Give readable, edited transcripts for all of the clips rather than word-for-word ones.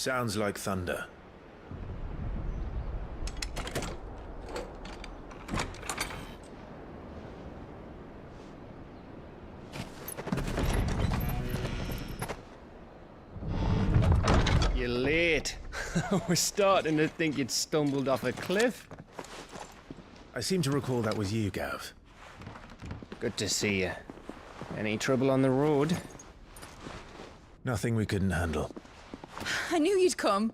Sounds like thunder. You're late. I was starting to think you'd stumbled off a cliff. I seem to recall that was you, Gav. Good to see you. Any trouble on the road? Nothing we couldn't handle. I knew you'd come.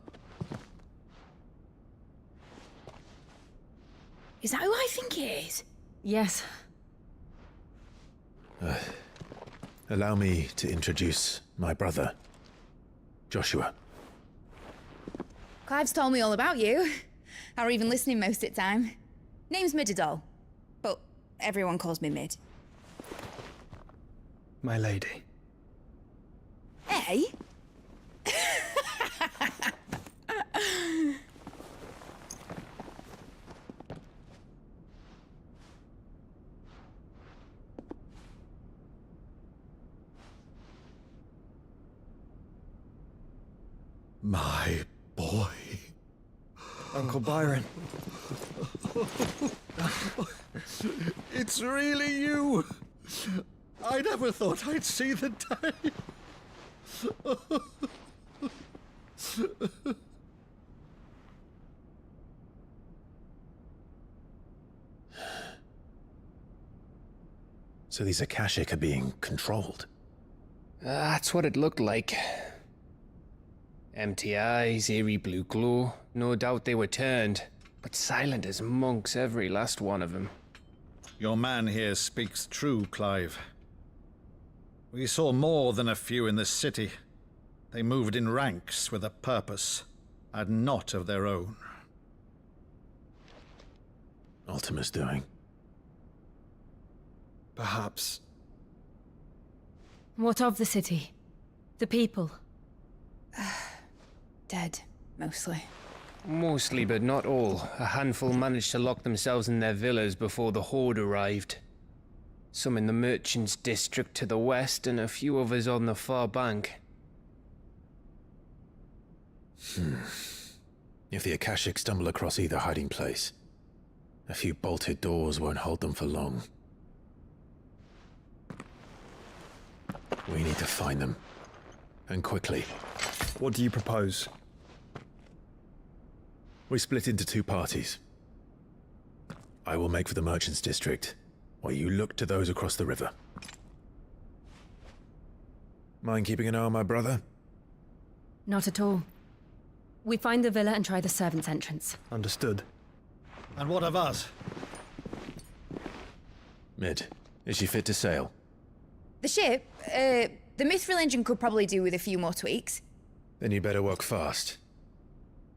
Is that who I think it is? Yes. Allow me to introduce my brother, Joshua. Clive's told me all about you. Or even listening most of the time. Name's Midadol, but everyone calls me Mid. My lady. Hey? My boy. Uncle Byron. It's really you. I never thought I'd see the day. So these Akashic are being controlled. That's what it looked like. Empty eyes, eerie blue glow. No doubt they were turned, but silent as monks, every last one of them. Your man here speaks true, Clive. We saw more than a few in this city. They moved in ranks with a purpose, and not of their own. Ultima's doing. Perhaps. What of the city? The people? Dead, mostly. Mostly, but not all. A handful managed to lock themselves in their villas before the Horde arrived. Some in the Merchants' District to the west, and a few others on the far bank. If the Akashic stumble across either hiding place, a few bolted doors won't hold them for long. We need to find them. And quickly. What do you propose? We split into two parties. I will make for the Merchants' District, while you look to those across the river. Mind keeping an eye on my brother? Not at all. We find the villa and try the servants' entrance. Understood. And what of us? Mid, is she fit to sail? The ship, the Mithril engine could probably do with a few more tweaks. Then you better work fast.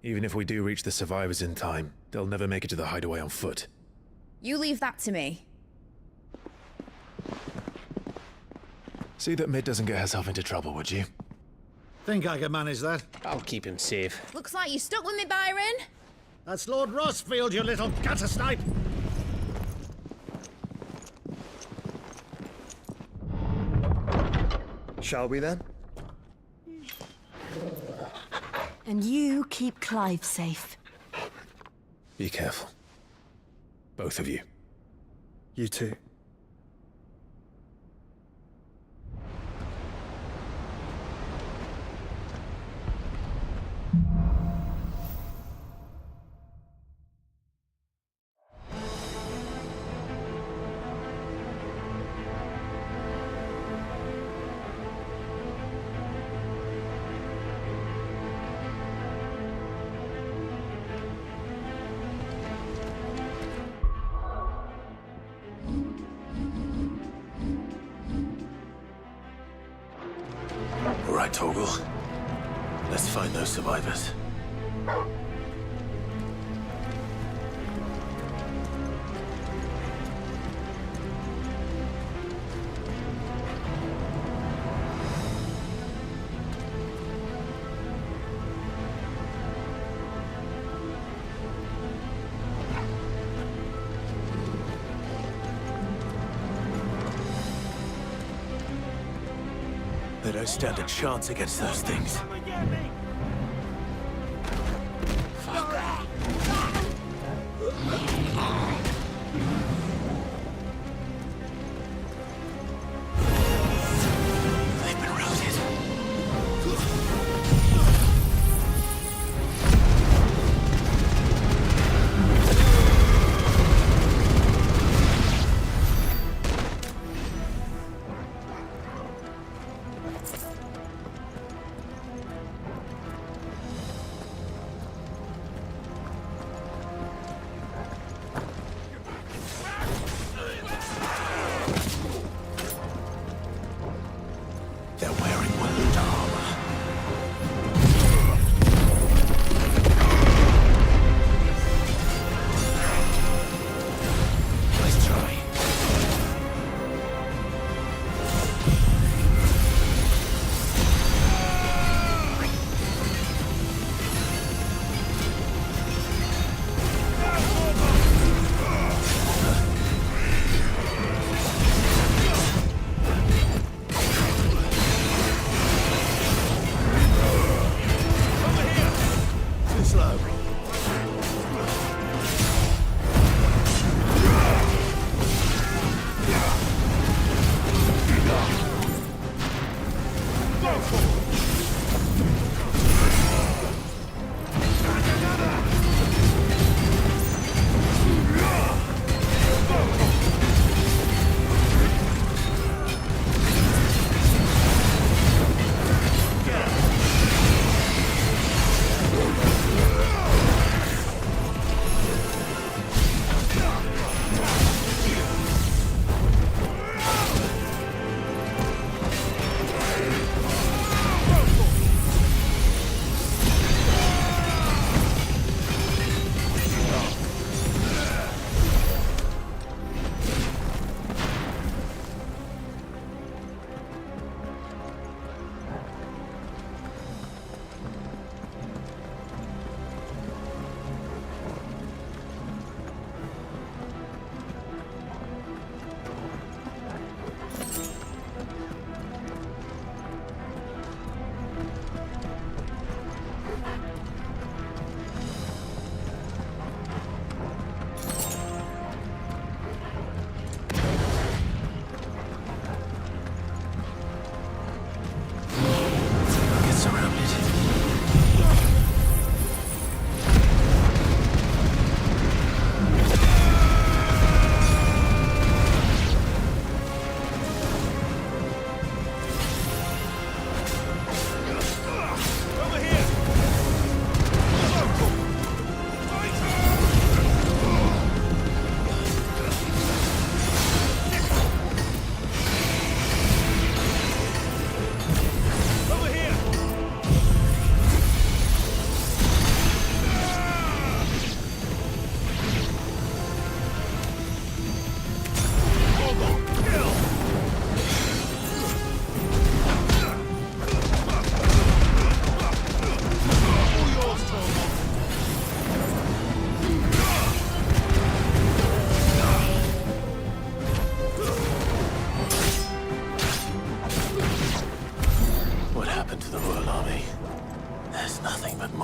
Even if we do reach the survivors in time, they'll never make it to the hideaway on foot. You leave that to me. See that Mid doesn't get herself into trouble, would you? Think I can manage that? I'll keep him safe. Looks like you stuck with me, Byron. That's Lord Rossfield, you little gutter snipe! Shall we then? And you keep Clive safe. Be careful. Both of you. You too. All right, Torgal. Let's find those survivors. They don't stand a chance against those things. it slow.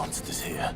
monsters here.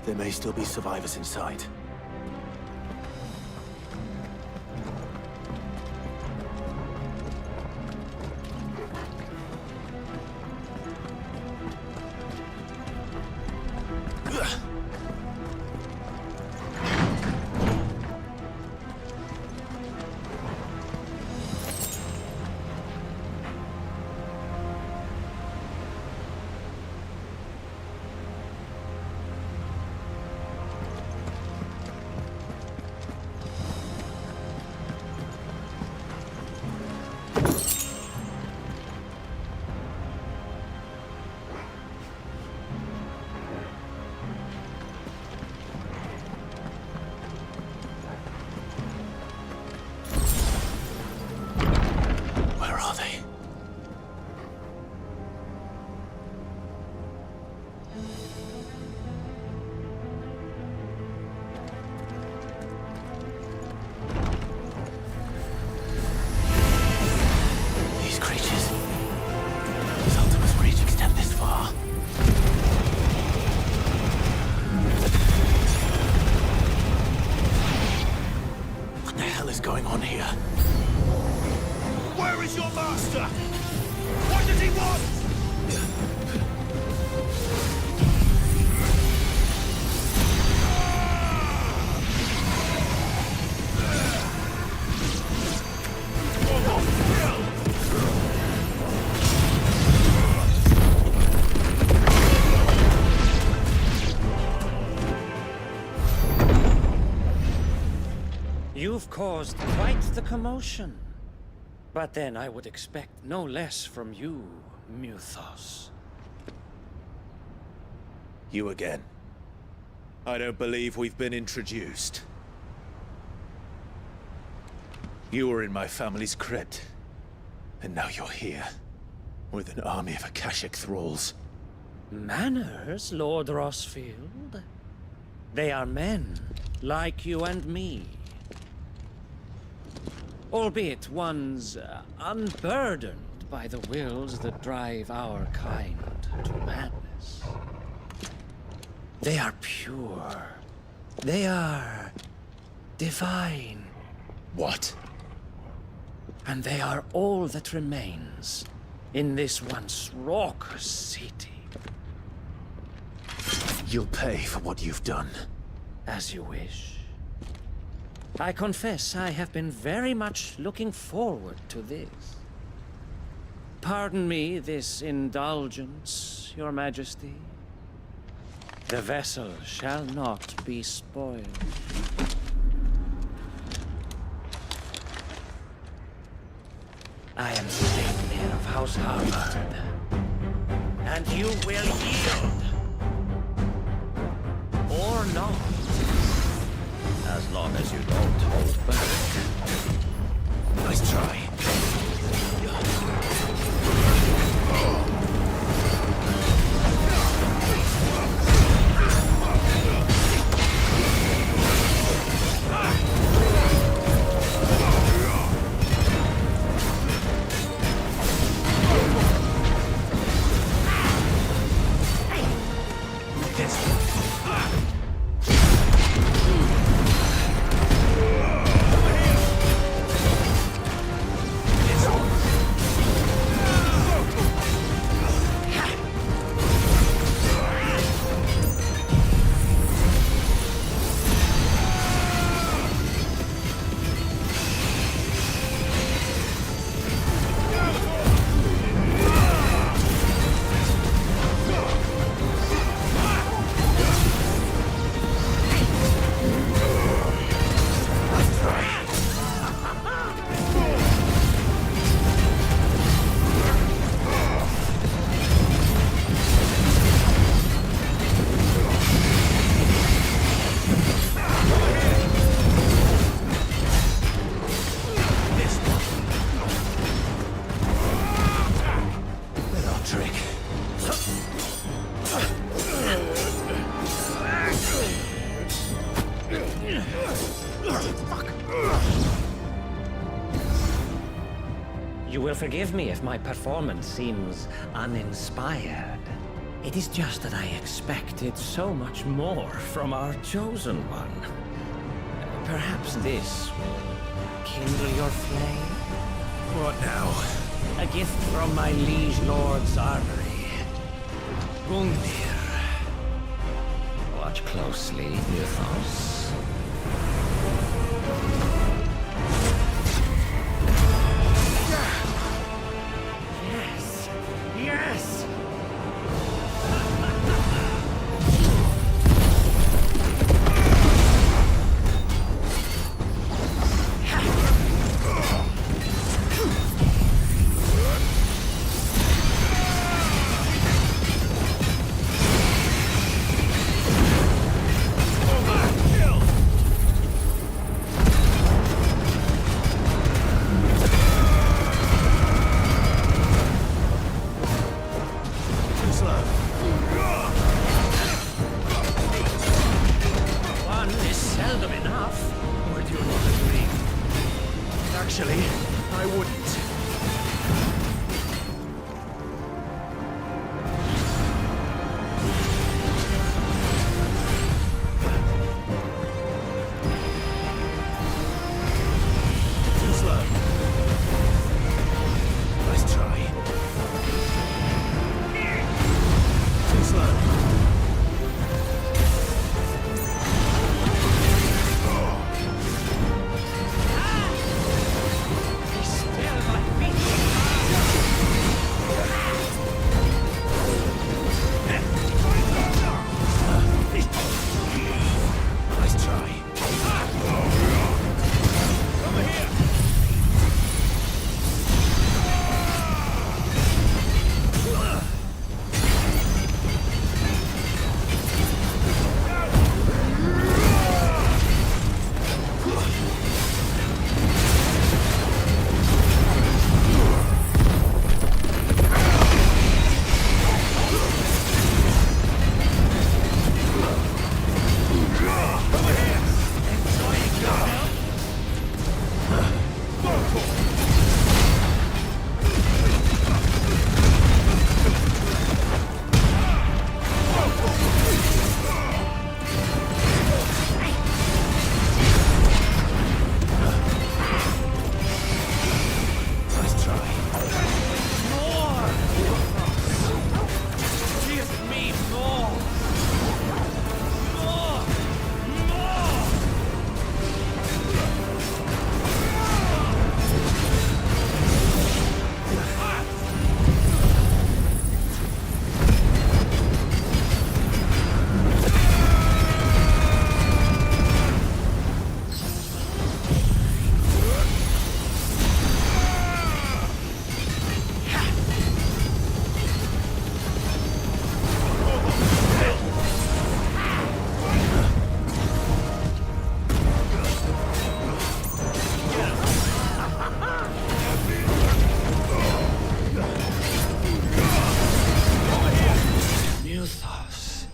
There may still be survivors inside. You've caused quite the commotion. But then I would expect no less from you, Muthos. You again. I don't believe we've been introduced. You were in my family's crypt. And now you're here. With an army of Akashic thralls. Manners, Lord Rossfield? They are men, like you and me. Albeit ones unburdened by the wills that drive our kind to madness. They are pure. They are divine. What? And they are all that remains in this once raucous city. You'll pay for what you've done. As you wish. I confess I have been very much looking forward to this. Pardon me this indulgence, Your Majesty. The vessel shall not be spoiled. I am Statemayor of House Harvard, and you will yield. Or not. As long as you don't hold back. Nice try. You will forgive me if my performance seems uninspired. It is just that I expected so much more from our chosen one. Perhaps this will kindle your flame? What now? A gift from my liege lord's armory. Gungnir. Watch closely, Mythos. Yes! Yes! One is seldom enough. Would you not agree? Actually, I wouldn't. Too slow. Nice try. Too slow. Nice try. Over here. Nice try. More! Give me more! More! More! Mythos.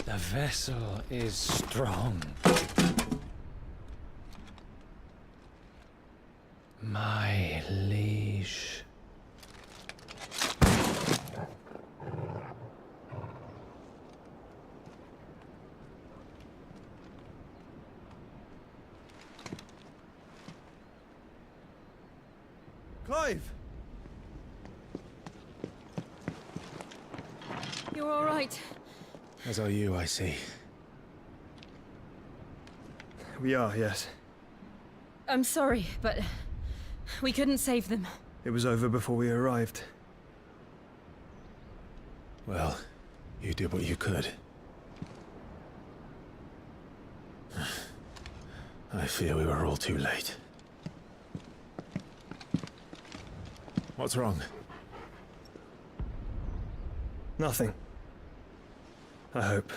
The vessel is strong. My liege. Clive! You're all right. As are you, I see. We are, yes. I'm sorry, but we couldn't save them. It was over before we arrived. Well, you did what you could. I fear we were all too late. What's wrong? Nothing. I hope.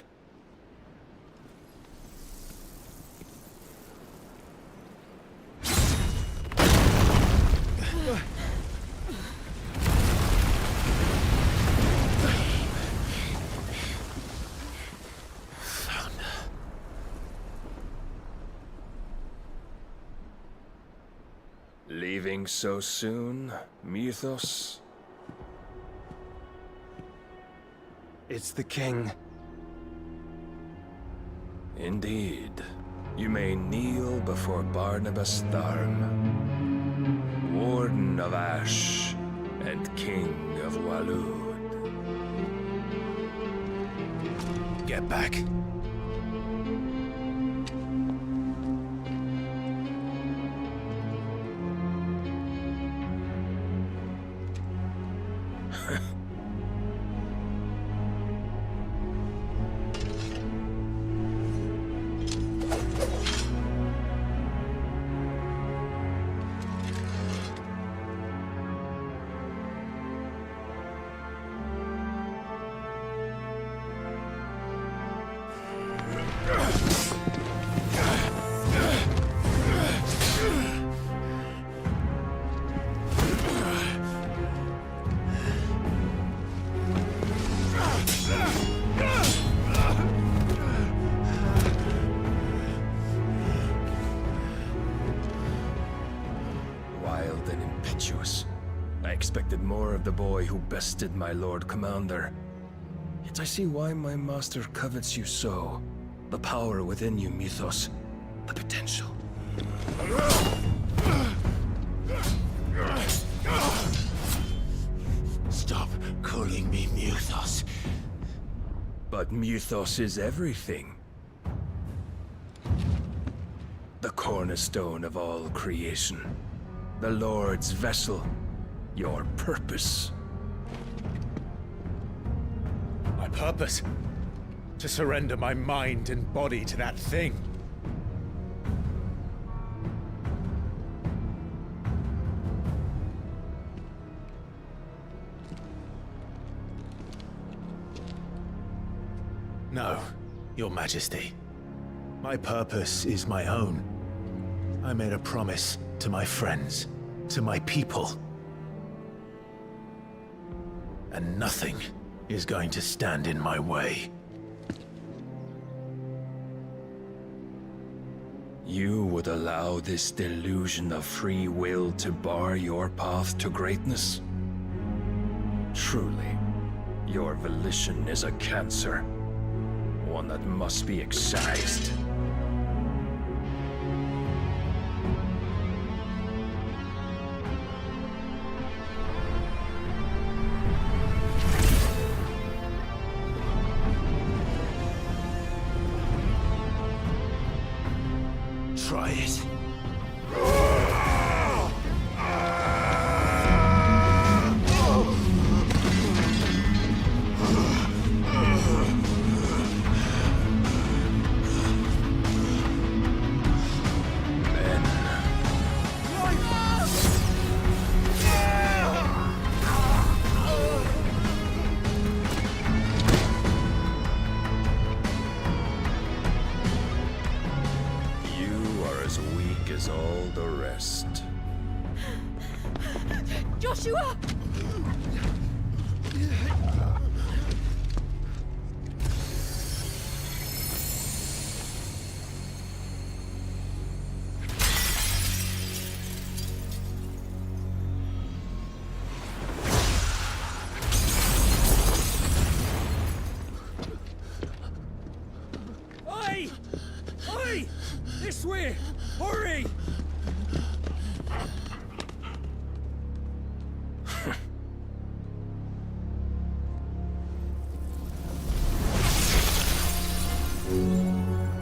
Leaving so soon, Mythos? It's the king. Indeed. You may kneel before Barnabas Tharm, Warden of Ash and King of Waloed. Get back. Wild and impetuous. I expected more of the boy who bested my Lord Commander. Yet I see why my master covets you so. The power within you, Mythos. The potential. Stop calling me Mythos. But Mythos is everything. The cornerstone of all creation. The Lord's vessel. Your purpose. My purpose? To surrender my mind and body to that thing. No, Your Majesty. My purpose is my own. I made a promise to my friends, to my people. And nothing is going to stand in my way. You would allow this delusion of free will to bar your path to greatness? Truly, your volition is a cancer. One that must be excised. Try it. All the rest. Joshua! Oi! Oi! This way! Hurry!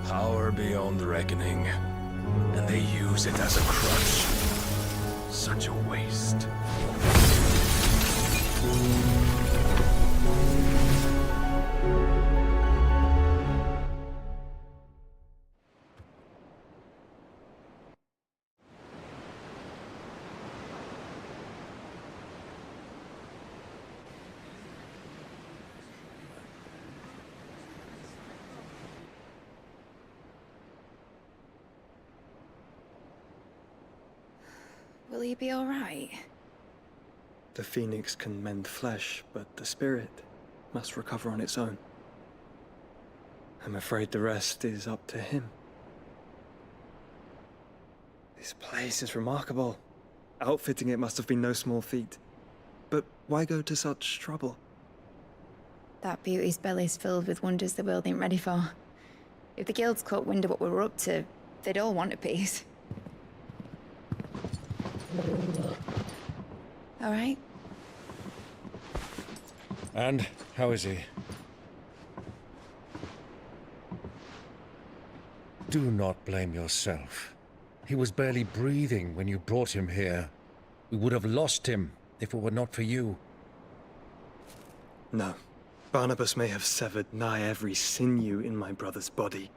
Power beyond reckoning, and they use it as a crutch. Such a waste. Will he be alright? The phoenix can mend flesh, but the spirit must recover on its own. I'm afraid the rest is up to him. This place is remarkable. Outfitting it must have been no small feat. But why go to such trouble? That beauty's belly's filled with wonders the world ain't ready for. If the guilds caught wind of what we were up to, they'd all want a piece. All right? And how is he? Do not blame yourself. He was barely breathing when you brought him here. We would have lost him if it were not for you. No. Barnabas may have severed nigh every sinew in my brother's body.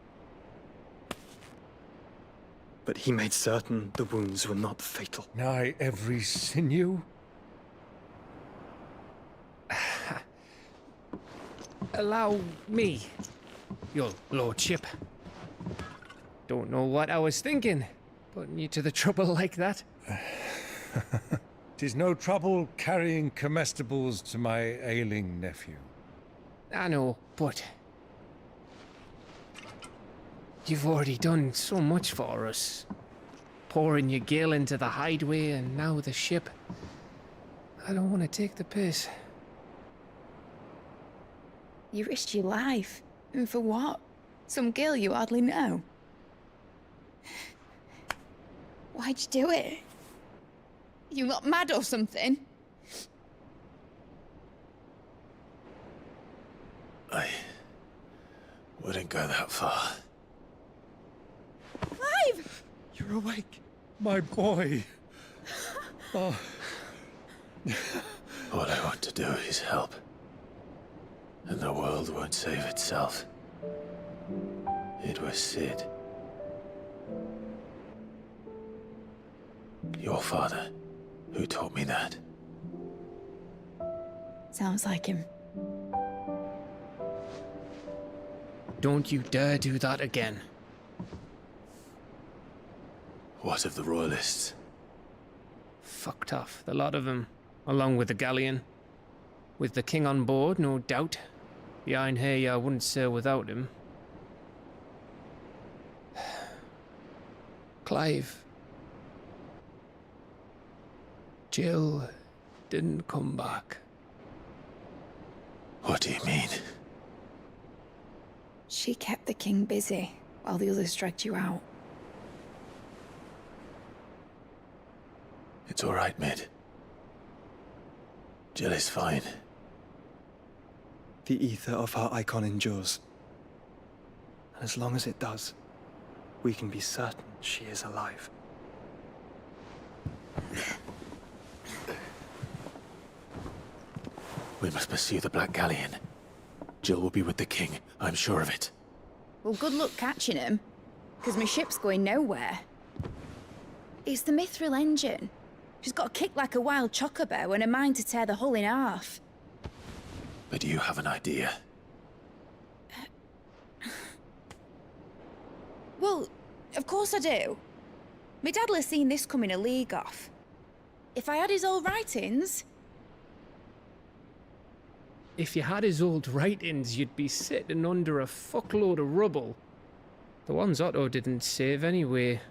But he made certain the wounds were not fatal. Nigh every sinew? Allow me, your lordship. Don't know what I was thinking, putting you to the trouble like that. 'Tis no trouble carrying comestibles to my ailing nephew. I know, but you've already done so much for us. Pouring your gil into the hideaway and now the ship. I don't want to take the piss. You risked your life. And for what? Some girl you hardly know. Why'd you do it? You got mad or something? I wouldn't go that far. Clive! You're awake, my boy. Oh. All I want to do is help. And the world won't save itself. It was Sid. Your father, who taught me that. Sounds like him. Don't you dare do that again. What of the Royalists? Fucked off, the lot of them, along with the galleon. With the king on board, no doubt. Behind here, I wouldn't sail without him. Clive. Jill didn't come back. What do you mean? She kept the king busy while the others dragged you out. It's all right, Mid. Jill is fine. The ether of her icon endures. And as long as it does, we can be certain she is alive. We must pursue the Black Galleon. Jill will be with the king, I'm sure of it. Well, good luck catching him, because my ship's going nowhere. It's the Mithril engine. She's got a kick like a wild chocobo and a mind to tear the hull in half. But you have an idea. Well, of course I do. My dad'll have seen this coming a league off. If I had his old writings... If you had his old writings, you'd be sitting under a fuckload of rubble. The ones Otto didn't save anyway.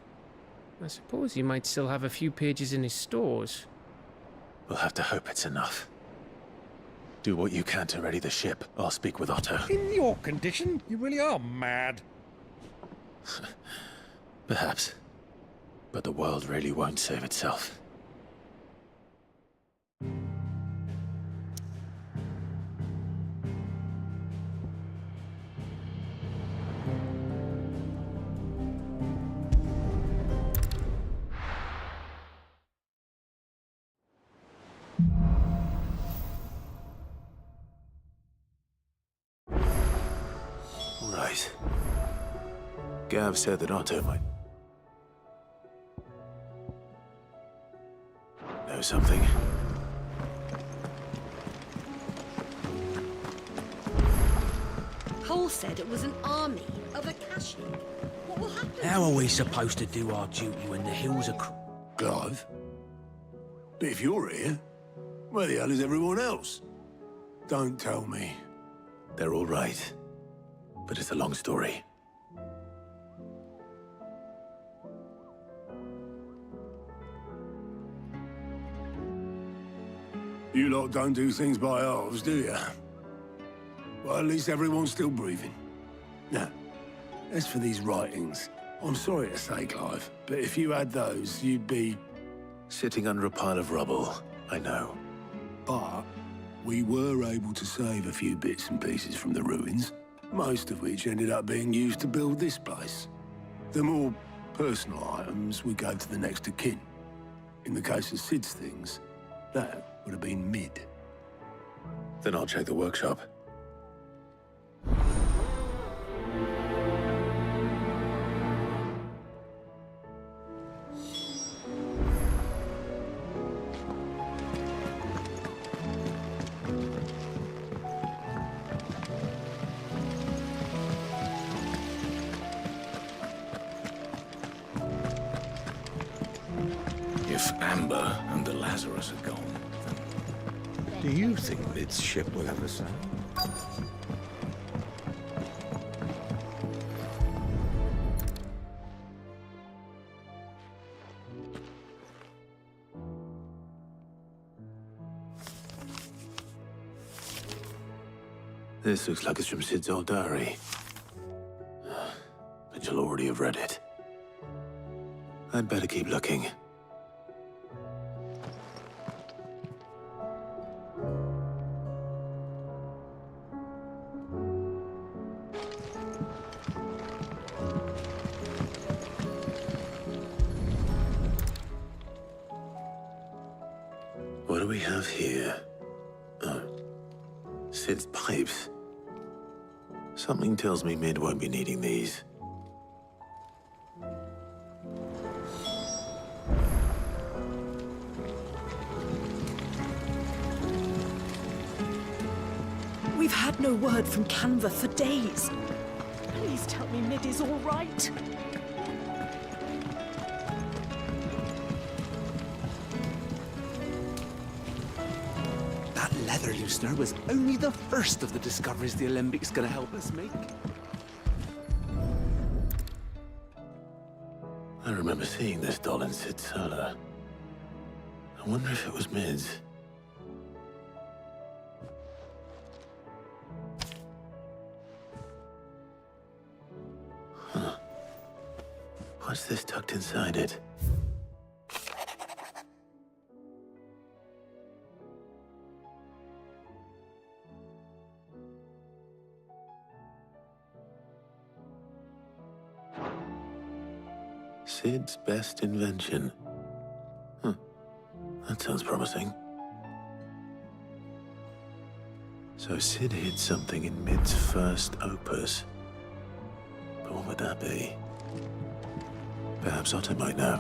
I suppose he might still have a few pages in his stores. We'll have to hope it's enough. Do what you can to ready the ship. I'll speak with Otto. In your condition, you really are mad. Perhaps. But the world really won't save itself. Right. Gav said that Otto might know something. Cole said it was an army of Akashi. What will happen? How are we supposed to do our duty when the hills are... Clive, But if you're here, where the hell is everyone else? Don't tell me. They're all right. But it's a long story. You lot don't do things by halves, do you? Well, at least everyone's still breathing. Now, as for these writings, I'm sorry to say, Clive, but if you had those, you'd be... Sitting under a pile of rubble, I know. But we were able to save a few bits and pieces from the ruins, most of which ended up being used to build this place. The more personal items we gave to the next of kin. In the case of Sid's things, that would have been mid. Then I'll check the workshop. If Amber and the Lazarus are gone, then... Do you think Mid's ship will ever sail? This looks like it's from Sid's old diary. But you'll already have read it. I'd better keep looking. What do we have here? Oh, Sid's pipes. Something tells me Mid won't be needing these. We've had no word from Canva for days. Please tell me Mid is all right. That leather loosener was only the first of the discoveries the Alembic gonna help us make. I remember seeing this doll in Sid's cellar. I wonder if it was Mid's. Huh. What's this tucked inside it? Sid's best invention. Huh. That sounds promising. So Sid hid something in Mid's first opus. But what would that be? Perhaps Otto might know.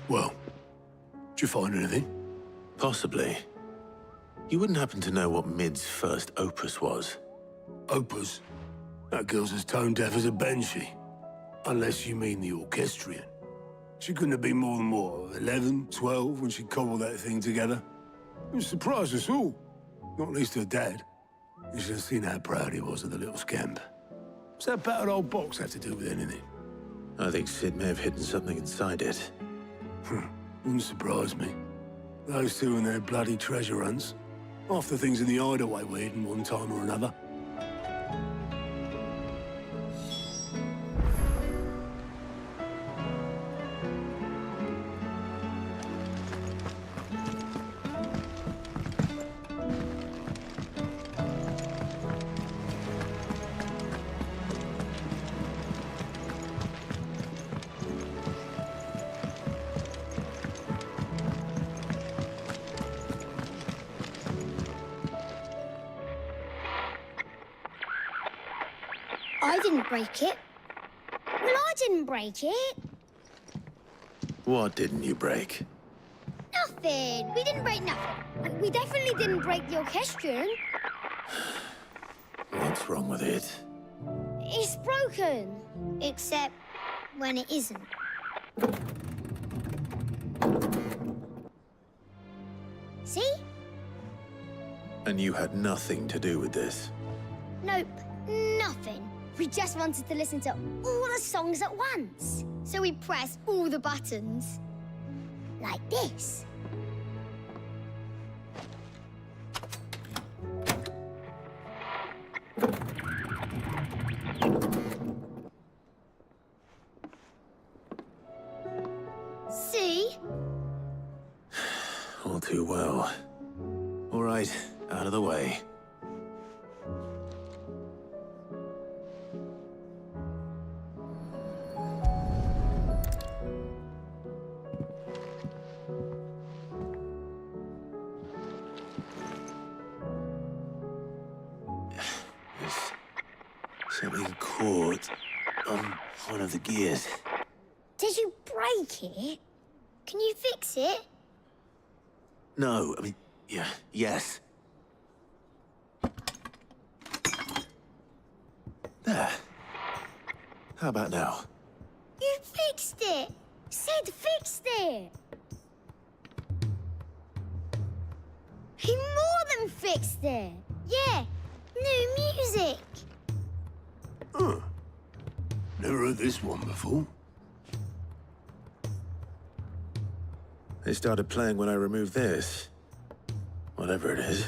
Well, did you find anything? Possibly. You wouldn't happen to know what Mid's first opus was? Opus? That girl's as tone deaf as a banshee. Unless you mean the orchestrion. She couldn't have been more than, what, 11, 12 when she cobbled that thing together? It surprised us all. Not least her dad. You should have seen how proud he was of the little scamp. What's that battered old box have to do with anything? I think Sid may have hidden something inside it. Wouldn't surprise me. Those two and their bloody treasure hunts. Half the things in the hideaway were hidden one time or another. I didn't break it. Well, I didn't break it. What didn't you break? Nothing. We didn't break nothing. We definitely didn't break the orchestrion. What's wrong with it? It's broken. Except when it isn't. See? And you had nothing to do with this? Nope, nothing. We just wanted to listen to all the songs at once. So we pressed all the buttons. Like this. See? All too well. All right, out of the way. Something caught on one of the gears. Did you break it? Can you fix it? No, I mean, yeah, yes. There. How about now? You fixed it! Sid fixed it! He more than fixed it! Yeah, new music! Huh. Never heard this one before. They started playing when I removed this. Whatever it is.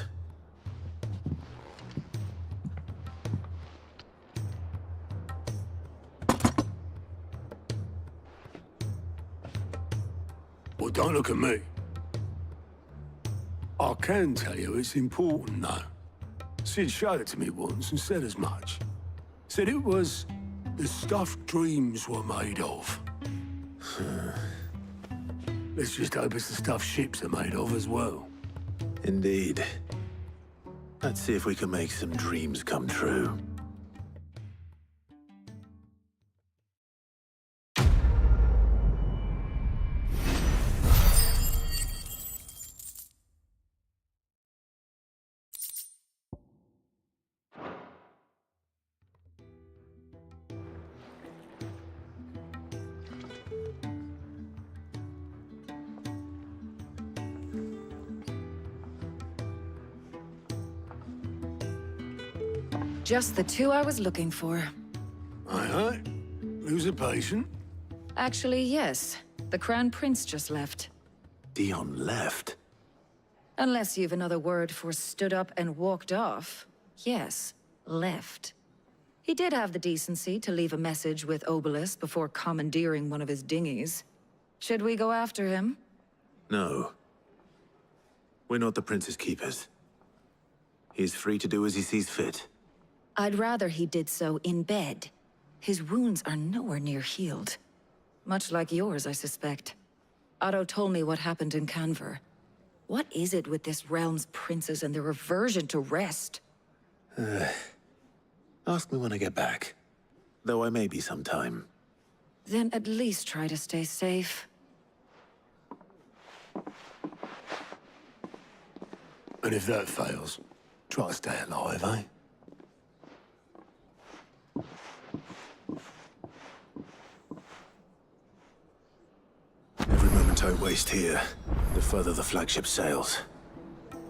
Well, don't look at me. I can tell you it's important, though. Sid showed it to me once and said as much. Said it was the stuff dreams were made of. Let's just hope it's the stuff ships are made of as well. Indeed. Let's see if we can make some dreams come true. Just the two I was looking for. Aye. Lose a patient? Actually, yes. The Crown Prince just left. Dion left? Unless you've another word for stood up and walked off. Yes, left. He did have the decency to leave a message with Obelisk before commandeering one of his dinghies. Should we go after him? No. We're not the Prince's keepers. He's free to do as he sees fit. I'd rather he did so in bed. His wounds are nowhere near healed. Much like yours, I suspect. Otto told me what happened in Canver. What is it with this realm's princes and their aversion to rest? Ask me when I get back. Though I may be sometime. Then at least try to stay safe. And if that fails, try to stay alive, eh? Every moment I waste here, the further the flagship sails.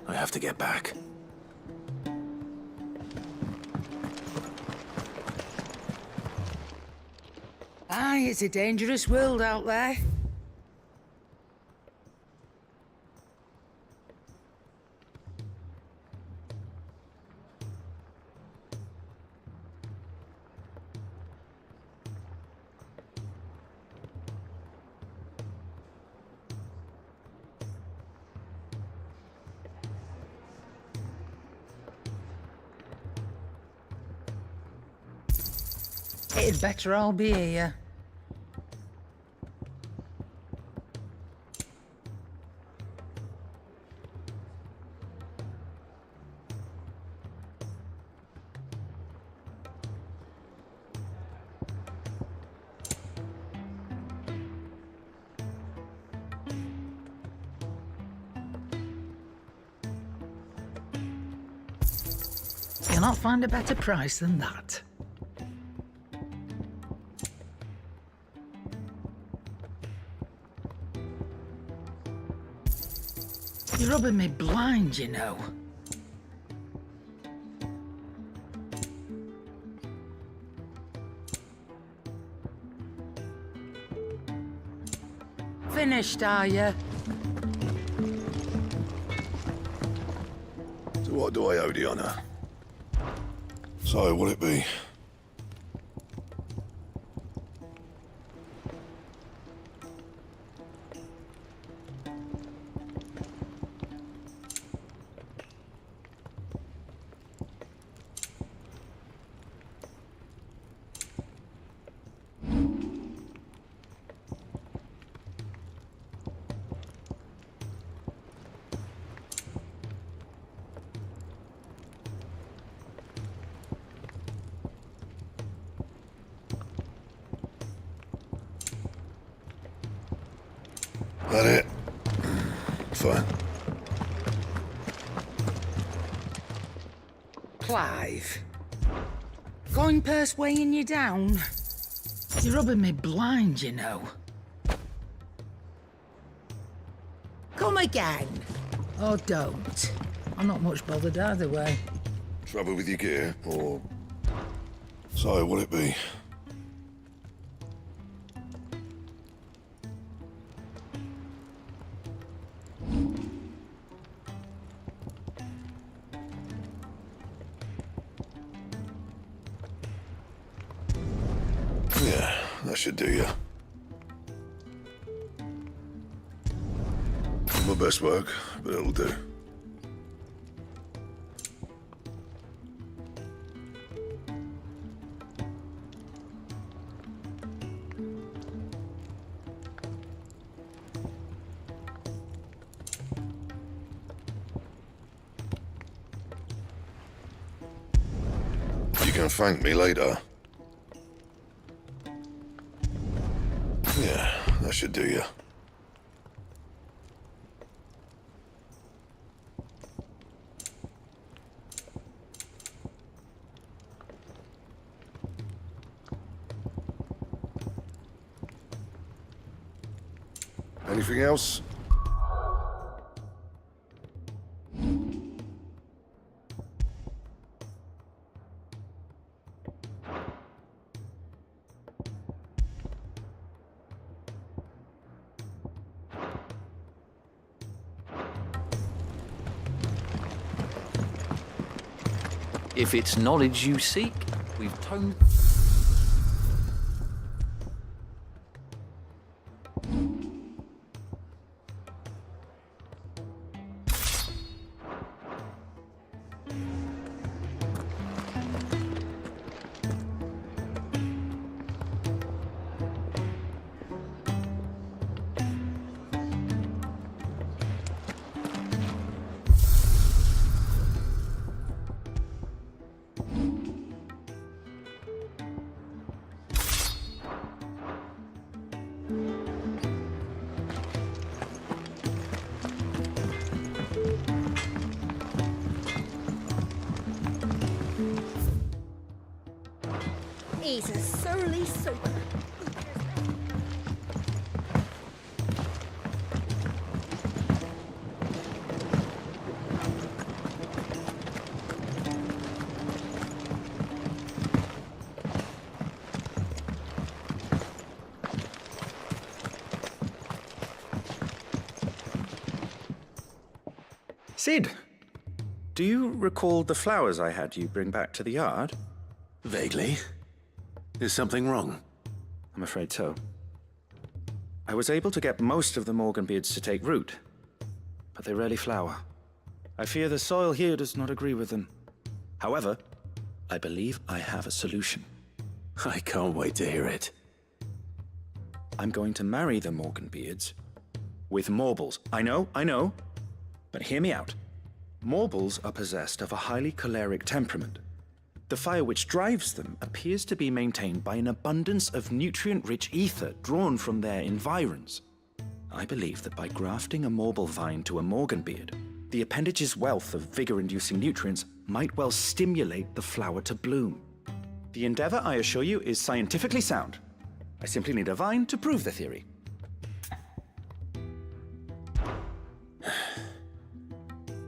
I have to get back. Aye, it's a dangerous world out there. It'd better all be here. cannot find a better price than that. You're rubbing me blind, you know. Finished, are you? So what do I owe the honour? So, will it be? That it? Fine. Clive. Going purse weighing you down? You're rubbing me blind, you know. Come again. Or don't. I'm not much bothered either way. Trouble with your gear, or... So, will it be? Yeah, that should do you. My best work, but it'll do. You can thank me later. Yeah, that should do you. Anything else? If it's knowledge you seek, we've toned... He's a surly super. Sid, do you recall the flowers I had you bring back to the yard? Vaguely. Is something wrong? I'm afraid so. I was able to get most of the Morganbeards to take root, but they rarely flower. I fear the soil here does not agree with them. However, I believe I have a solution. I can't wait to hear it. I'm going to marry the Morganbeards with Morbles. I know, but hear me out. Morbles are possessed of a highly choleric temperament. The fire which drives them appears to be maintained by an abundance of nutrient-rich ether drawn from their environs. I believe that by grafting a Morble vine to a Morganbeard, The appendage's wealth of vigor-inducing nutrients might well stimulate the flower to bloom. The endeavor, I assure you, is scientifically sound. I simply need a vine to prove the theory.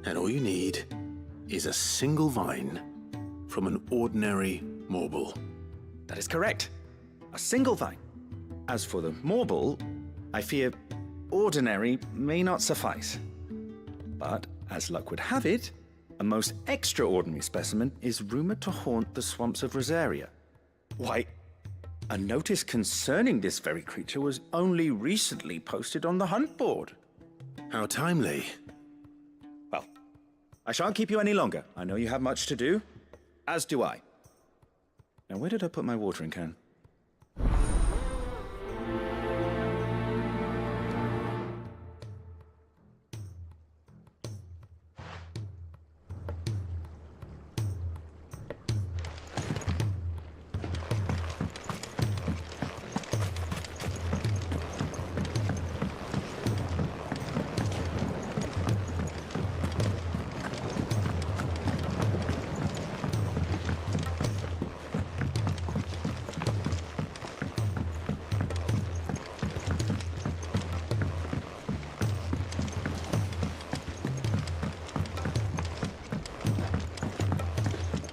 And all you need is a single vine from an ordinary morble. That is correct. A single vine. As for the morble, I fear ordinary may not suffice. But, as luck would have it, a most extraordinary specimen is rumored to haunt the swamps of Rosaria. Why, a notice concerning this very creature was only recently posted on the hunt board. How timely. Well, I shan't keep you any longer. I know you have much to do, as do I. Now, where did I put my watering can?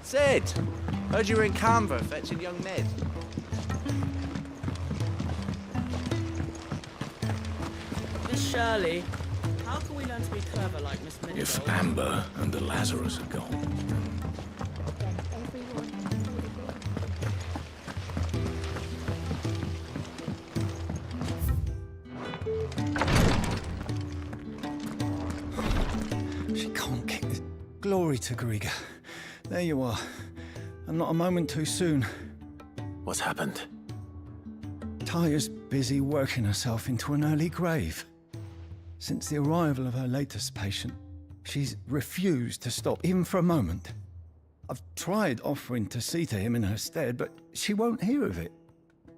Sid! Heard you were in Canva fetching young Ned. Miss Shirley, how can we learn to be clever like Miss Minnie? If Amber and the Lazarus are gone. She can't kick this. Glory to Griga. There you are. And not a moment too soon. What's happened? Taya's busy working herself into an early grave. Since the arrival of her latest patient, she's refused to stop, even for a moment. I've tried offering to see to him in her stead, but she won't hear of it.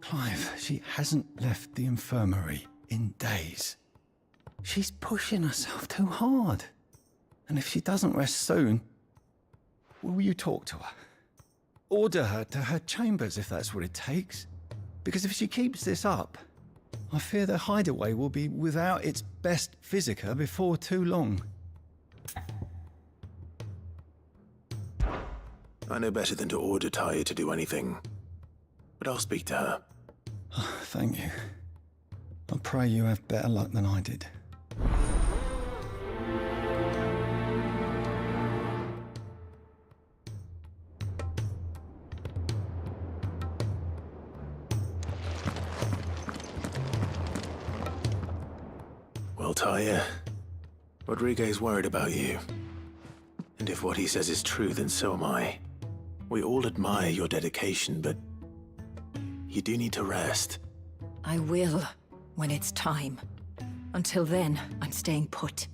Clive, she hasn't left the infirmary in days. She's pushing herself too hard. And if she doesn't rest soon, will you talk to her? Order her to her chambers if that's what it takes. Because if she keeps this up, I fear the hideaway will be without its best physica before too long. I know better than to order Taya to do anything. But I'll speak to her. Thank you. I pray you have better luck than I did. Well, Taya, Rodriguez's worried about you. And if what he says is true, then so am I. We all admire your dedication, but you do need to rest. I will, when it's time. Until then, I'm staying put.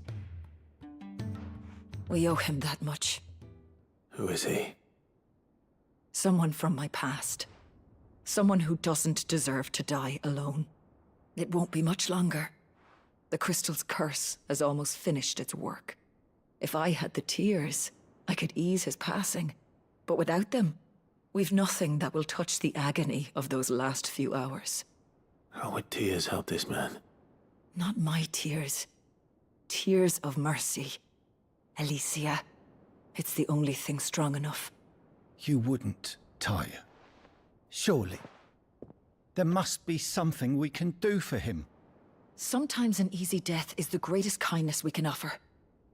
We owe him that much. Who is he? Someone from my past. Someone who doesn't deserve to die alone. It won't be much longer. The crystal's curse has almost finished its work. If I had the tears, I could ease his passing. But without them, we've nothing that will touch the agony of those last few hours. How would tears help this man? Not my tears. Tears of mercy. Alicia, it's the only thing strong enough. You wouldn't, Taya. Surely. There must be something we can do for him. Sometimes an easy death is the greatest kindness we can offer.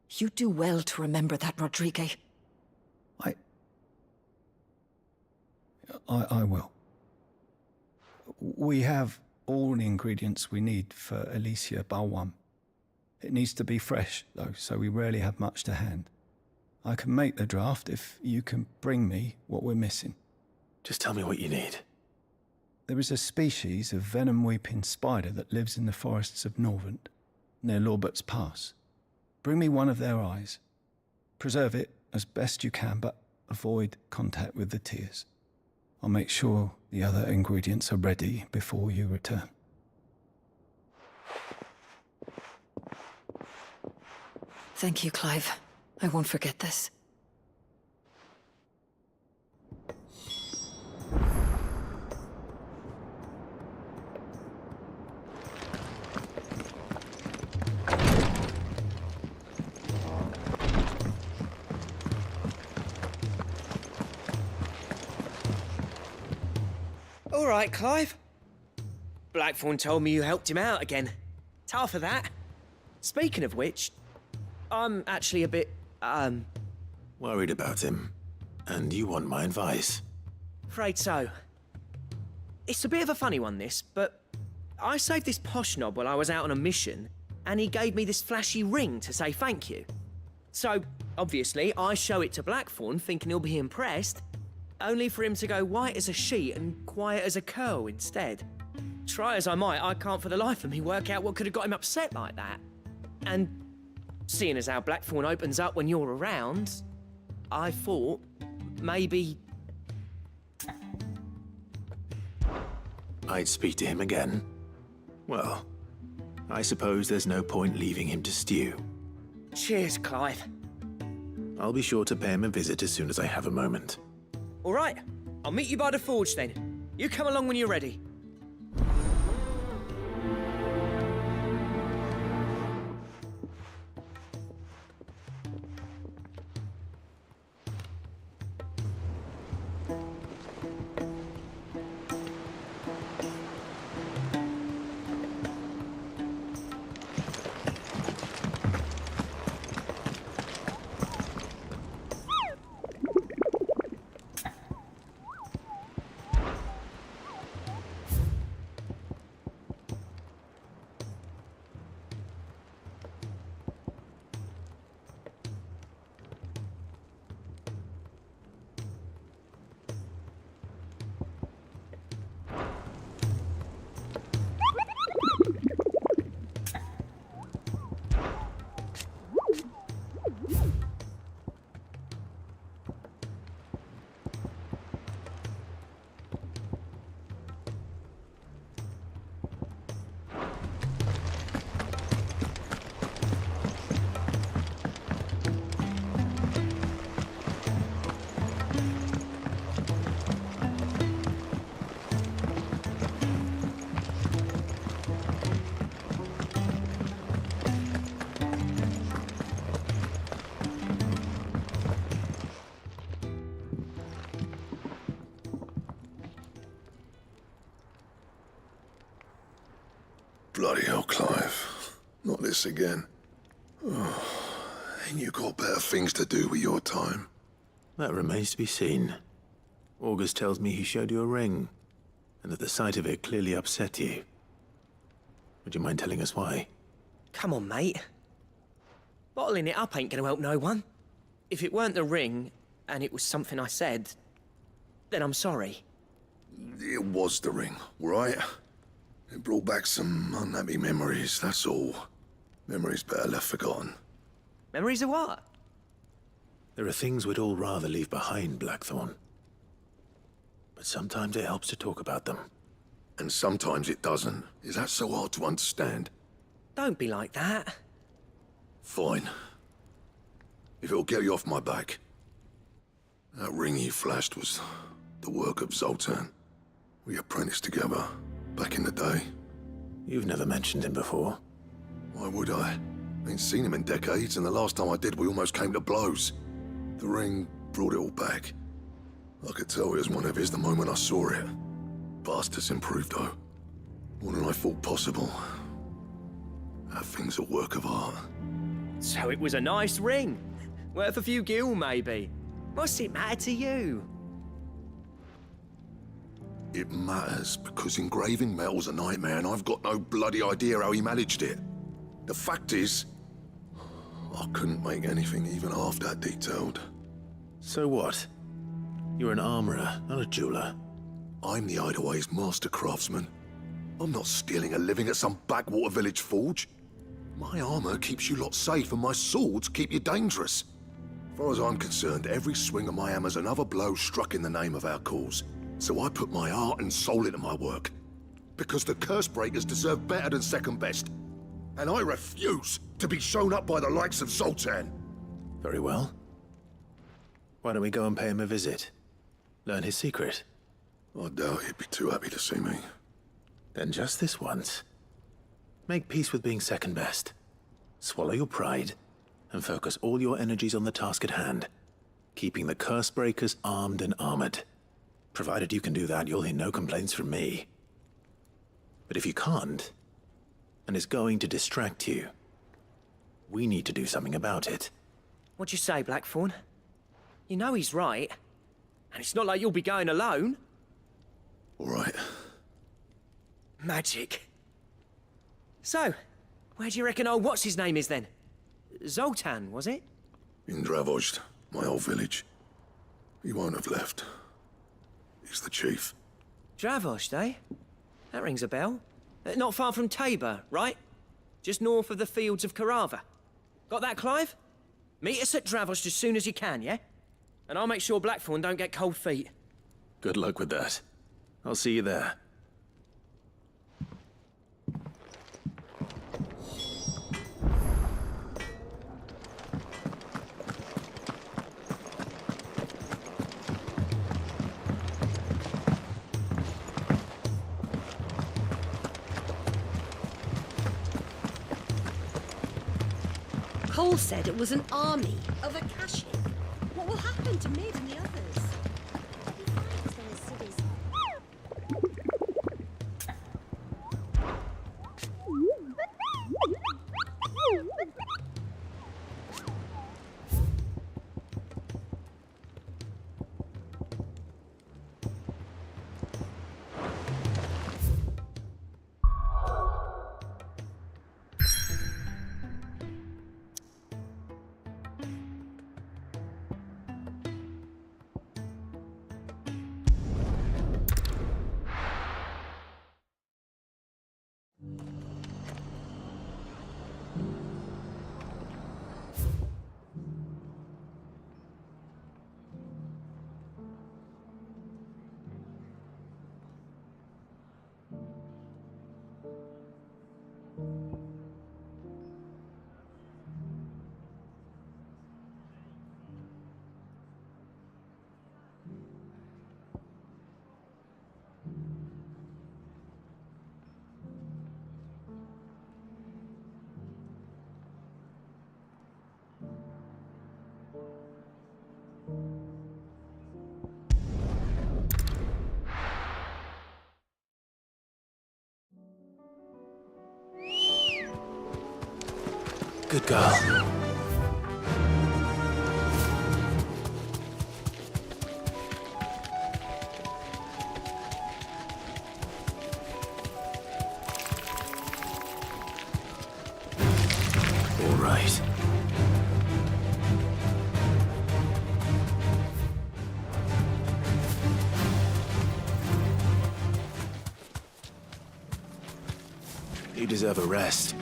You do well to remember that, Rodrigue. I will. We have all the ingredients we need for Alicia Balwam. It needs to be fresh, though, so we rarely have much to hand. I can make the draft if you can bring me what we're missing. Just tell me what you need. There is a species of venom-weeping spider that lives in the forests of Norvent, near Lorbert's Pass. Bring me one of their eyes. Preserve it as best you can, but avoid contact with the tears. I'll make sure the other ingredients are ready before you return. Thank you, Clive. I won't forget this. All right, Clive. Blackthorn told me you helped him out again. Tough for that. Speaking of which, I'm actually a bit, Worried about him. And you want my advice? afraid so. It's a bit of a funny one, this, but I saved this posh knob while I was out on a mission, and he gave me this flashy ring to say thank you. So, obviously, I show it to Blackthorn, thinking he'll be impressed, only for him to go white as a sheet and quiet as a curl instead. Try as I might, I can't for the life of me work out what could have got him upset like that. And seeing as how Blackthorn opens up when you're around, I thought maybe... I'd speak to him again. Well, I suppose there's no point leaving him to stew. Cheers, Clive. I'll be sure to pay him a visit as soon as I have a moment. All right, I'll meet you by the forge then. You come along when you're ready. Bloody hell, Clive. Not this again. Oh, ain't you got better things to do with your time? That remains to be seen. August tells me he showed you a ring, and that the sight of it clearly upset you. Would you mind telling us why? Come on, mate. Bottling it up ain't gonna help no one. If it weren't the ring, and it was something I said, then I'm sorry. It was the ring, right? It brought back some unhappy memories, that's all. Memories better left forgotten. Memories of what? There are things we'd all rather leave behind, Blackthorn. But sometimes it helps to talk about them. And sometimes it doesn't. Is that so hard to understand? Don't be like that. Fine. If it'll get you off my back. That ring you flashed was the work of Zoltan. We apprenticed together, back in the day. You've never mentioned him before. Why would I? Ain't seen him in decades, and the last time I did, we almost came to blows. The ring brought it all back. I could tell it was one of his the moment I saw it. Bastard's improved, though. More than I thought possible. That thing's a work of art. So it was a nice ring. Worth a few gil, maybe. What's it matter to you? It matters because engraving metal's a nightmare, and I've got no bloody idea how he managed it. The fact is, I couldn't make anything even half that detailed. So what? You're an armorer, not a jeweler. I'm the Idaway's master craftsman. I'm not stealing a living at some backwater village forge. My armor keeps you lot safe, and my swords keep you dangerous. As far as I'm concerned, every swing of my hammer's another blow struck in the name of our cause. So I put my heart and soul into my work. Because the curse breakers deserve better than second best. and I refuse to be shown up by the likes of Zoltan. Very well. Why don't we go and pay him a visit? Learn his secret. I doubt he'd be too happy to see me. Then just this once. Make peace with being second best. Swallow your pride, and focus all your energies on the task at hand. Keeping the curse breakers armed and armored. Provided you can do that, you'll hear no complaints from me. But if you can't, and it's going to distract you, we need to do something about it. What'd you say, Blackthorn? You know he's right. And it's not like you'll be going alone. All right. Magic. So, where do you reckon old what's-his-name is then? Zoltan, was it? In Dravozd, my old village. He won't have left. He's the chief. Dravozd, eh? That rings a bell. Not far from Tabor, right? Just north of the fields of Carava. Got that, Clive? Meet us at Dravozd as soon as you can, yeah? And I'll make sure Blackthorn don't get cold feet. Good luck with that. I'll see you there. Cole said it was an army of Akashi. What will happen to Mid and the others? Good girl. All right. You deserve a rest.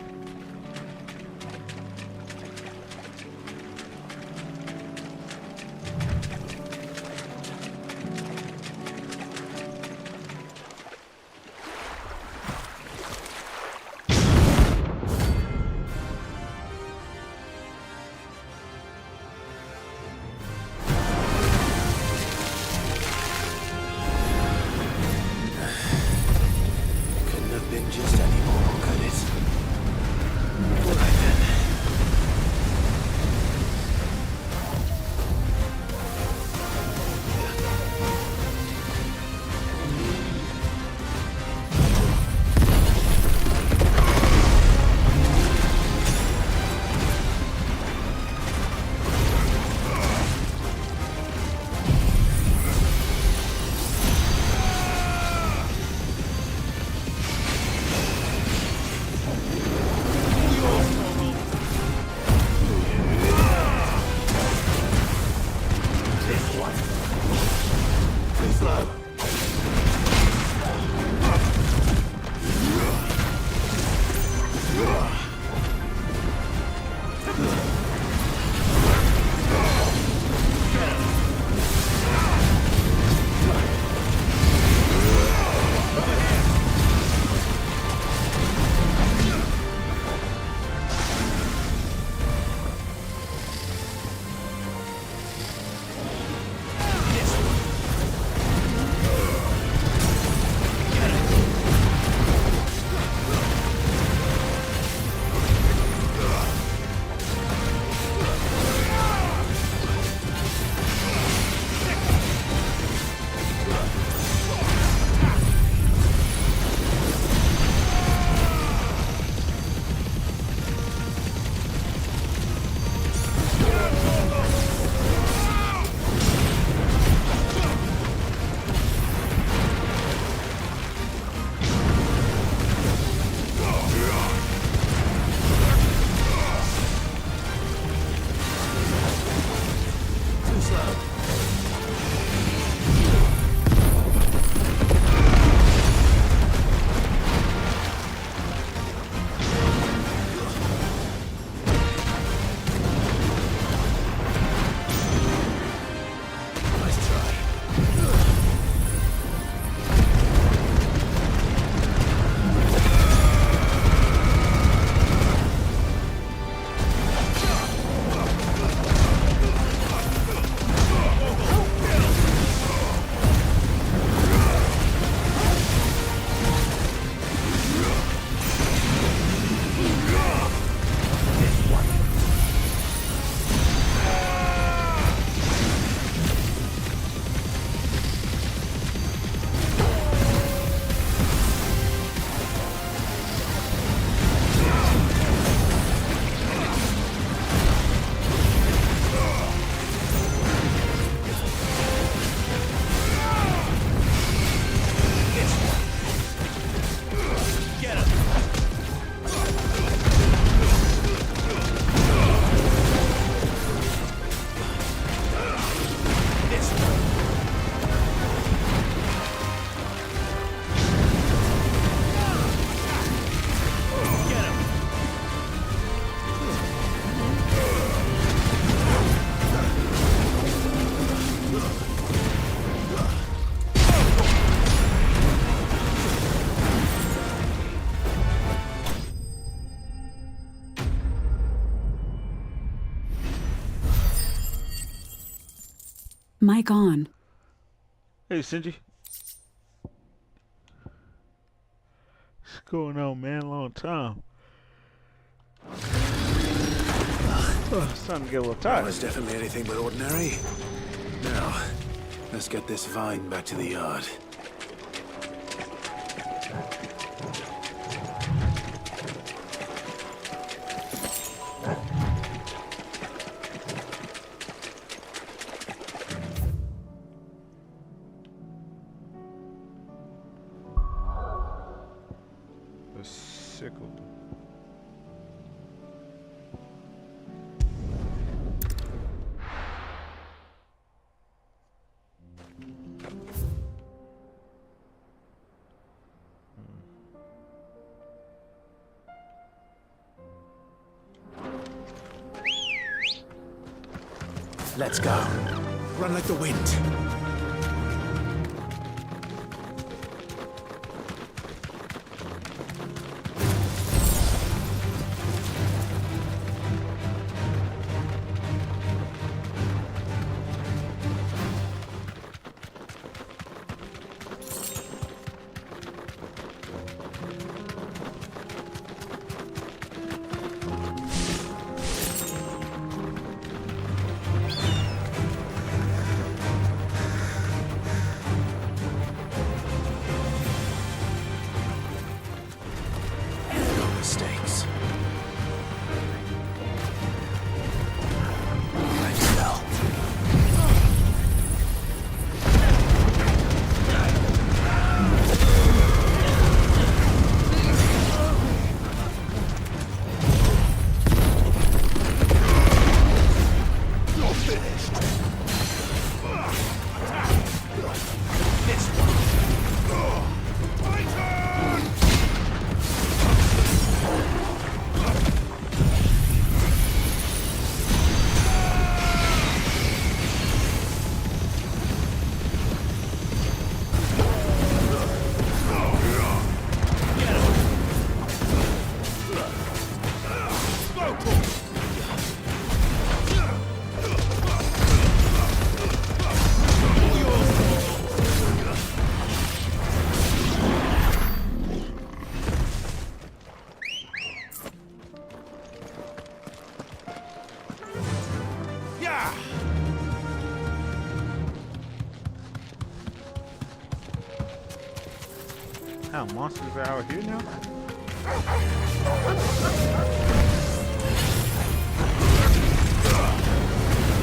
Mic on. Hey, Cindy. What's going on, man? Long time. Oh, it's time to get a little That tired. was definitely anything but ordinary. Now, let's get this vine back to the yard. The sickle. Let's go. Run like the wind. Mistakes. You're finished. This one. My turn! Yeah! How monsters are out here now?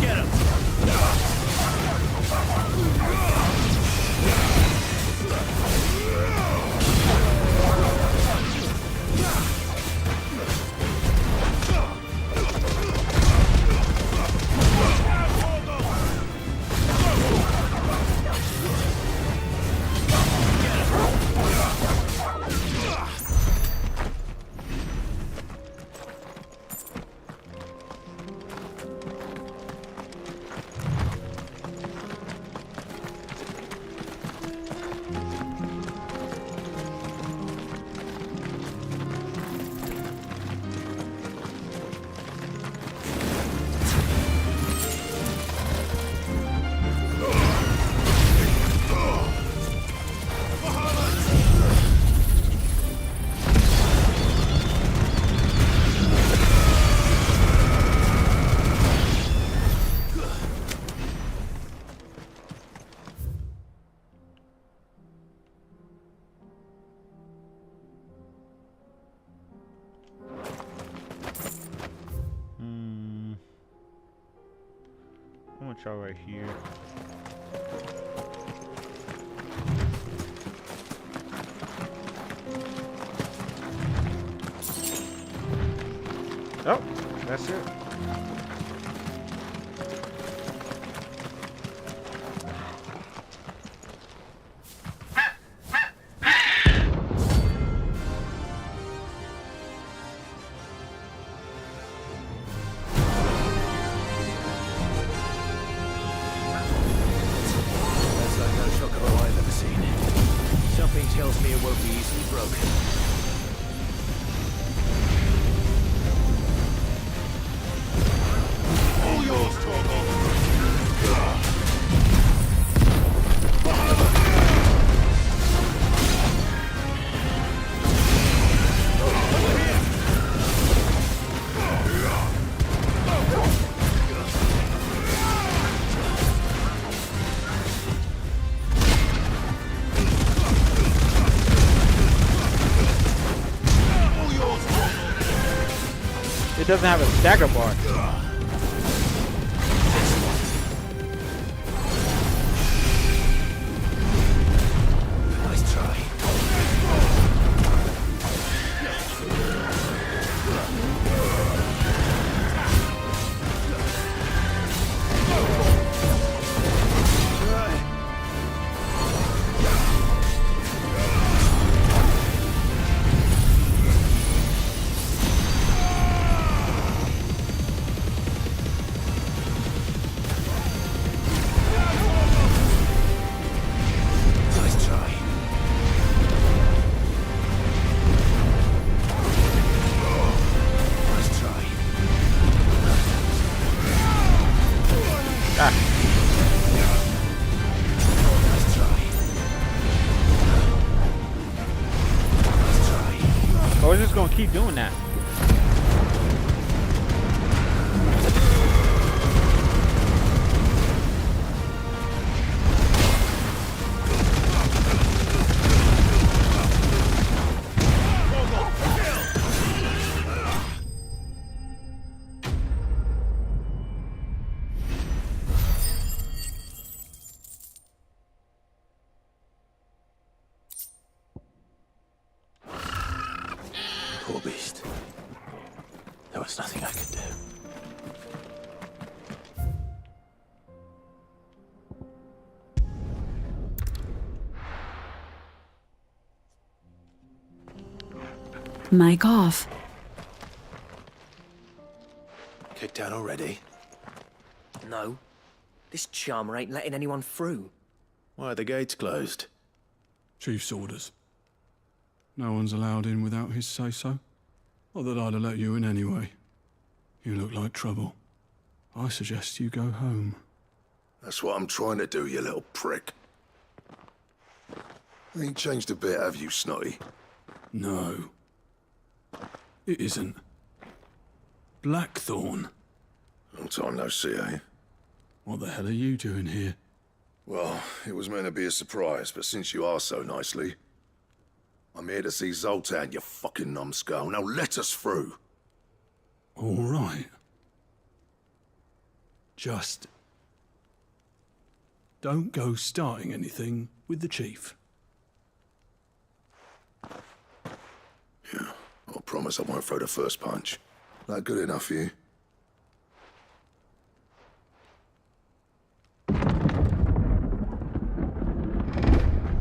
Get him! I'm gonna try right here. Oh, that's it. That's like no chocobo I've ever seen. Something tells me it won't be easily broken. All yours, Torgo. It doesn't have a stagger bar. Nice try. Oh, we're just gonna keep doing that. Poor beast. There was nothing I could do. Mic off. Kicked down already? No. This charmer ain't letting anyone through. Why are the gates closed? Chief's orders. No one's allowed in without his say-so. Not that I'd have let you in anyway. You look like trouble. I suggest you go home. That's what I'm trying to do, you little prick. Ain't changed a bit, have you, Snotty? No. It isn't. Blackthorn. Long time no see, eh? What the hell are you doing here? Well, it was meant to be a surprise, but since you are so nicely, I'm here to see Zoltan, you fucking numbskull. Now let us through. All right. Just don't go starting anything with the chief. Yeah, I promise I won't throw the first punch. That good enough for you?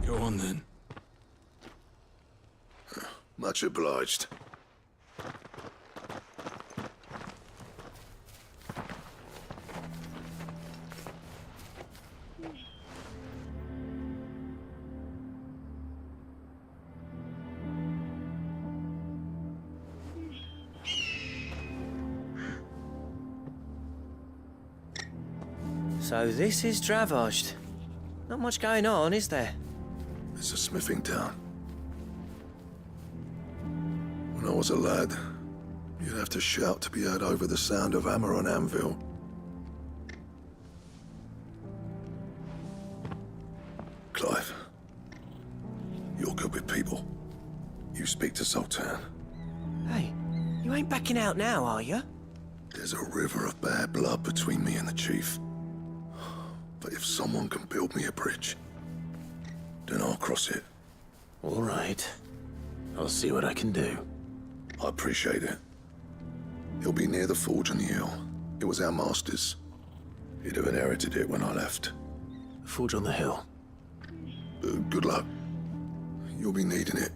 Go on then. Much obliged. So this is Dravosht. Not much going on, is there? It's a smithing town. When I was a lad, you'd have to shout to be heard over the sound of hammer on anvil. Clive, you're good with people. You speak to Zoltan. Hey, you ain't backing out now, are you? There's a river of bad blood between me and the chief. But if someone can build me a bridge, then I'll cross it. All right. I'll see what I can do. I appreciate it. It'll be near the forge on the hill. It was our master's. He'd have inherited it when I left. The forge on the hill? Good luck. You'll be needing it.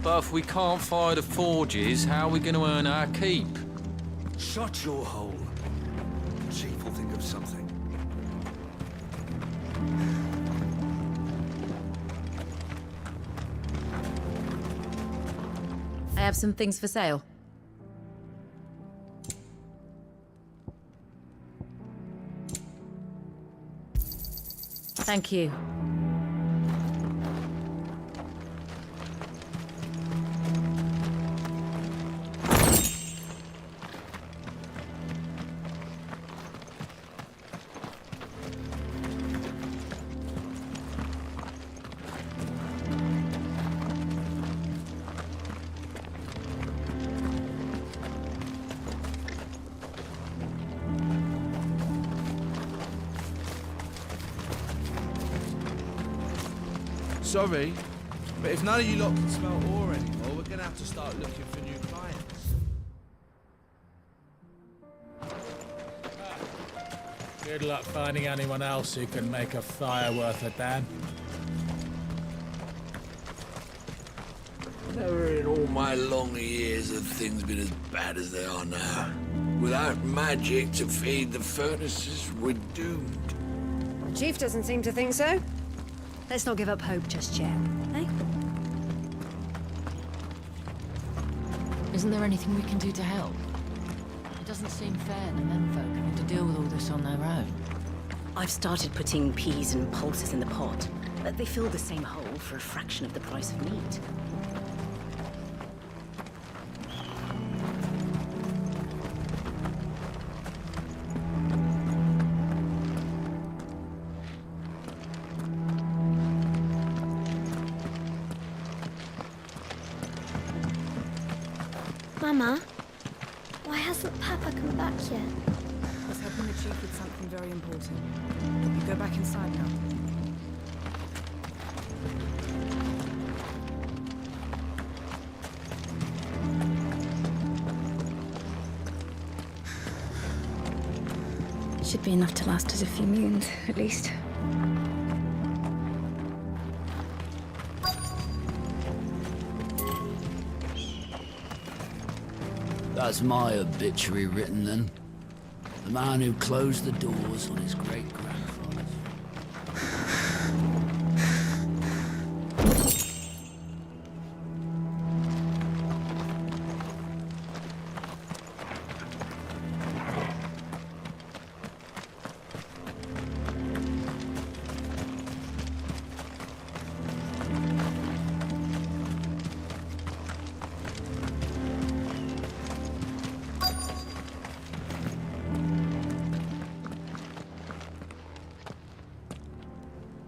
But if we can't fire the forges, how are we going to earn our keep? Shut your hole. The chief will think of something. I have some things for sale. Thank you. Sorry, but if none of you lot can smell ore anymore, we're gonna have to start looking for new clients. Good luck finding anyone else who can make a fire worth a damn. Never in all my long years have things been as bad as they are now. Without magic to feed the furnaces, we're doomed. Chief doesn't seem to think so. Let's not give up hope just yet, eh? Isn't there anything we can do to help? It doesn't seem fair the menfolk having to deal with all this on their own. I've started putting peas and pulses in the pot, but they fill the same hole for a fraction of the price of meat. Mama, why hasn't Papa come back yet? I was helping the chief with something very important. You go back inside now. Should be enough to last us a few moons, at least. That's my obituary written then. The man who closed the doors on his great-grandfather's.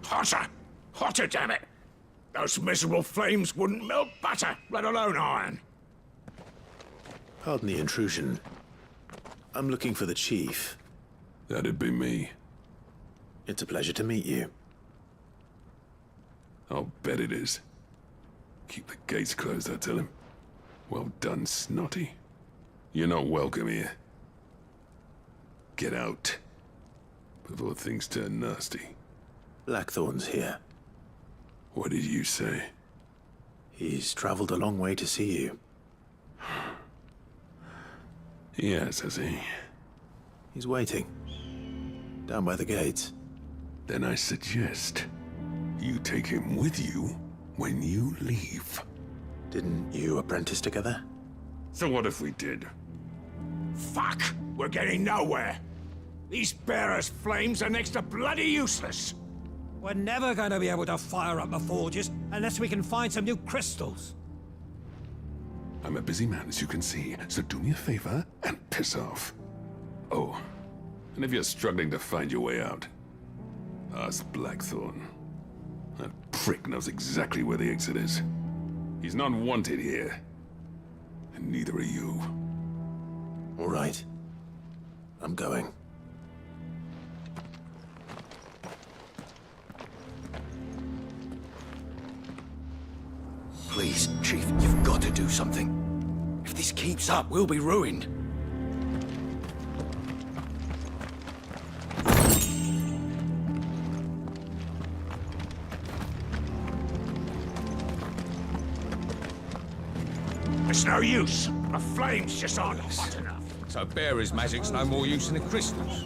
Hotter! Hotter, damn it! Those miserable flames wouldn't melt butter, let alone iron. Pardon the intrusion. I'm looking for the chief. That'd be me. It's a pleasure to meet you. I'll bet it is. Keep the gates closed, I tell him. Well done, Snotty. You're not welcome here. Get out. Before things turn nasty. Blackthorn's here. What did you say? He's traveled a long way to see you. Yes, has he? He's waiting. Down by the gates. Then I suggest you take him with you when you leave. Didn't you apprentice together? So what if we did? Fuck! We're getting nowhere! These bearers' flames are next to bloody useless! We're never going to be able to fire up the forges unless we can find some new crystals. I'm a busy man, as you can see, so do me a favor and piss off. Oh, and if you're struggling to find your way out, ask Blackthorn. That prick knows exactly where the exit is. He's not wanted here. And neither are you. All right. I'm going. Please, Chief, you've got to do something. If this keeps up, we'll be ruined. It's no use. The flames just aren't hot enough. So Bearer's magic's no more use than the crystals.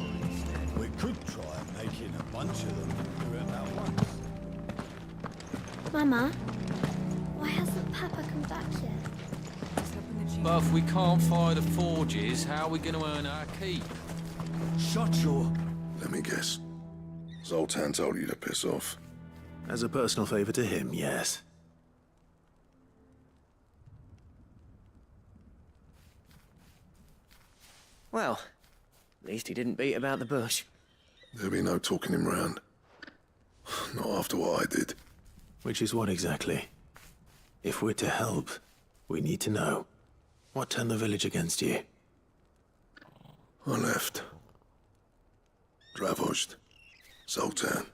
We could try making a bunch of them do it at once. Mama, why hasn't Papa come back yet? But if we can't fire the forges, how are we going to earn our keep? Shut your... Let me guess. Zoltan told you to piss off. As a personal favor to him, yes. Well, at least he didn't beat about the bush. There'll be no talking him round. Not after what I did. Which is what exactly? If we're to help, we need to know. What turned the village against you? I left. Dravojd. Zoltan.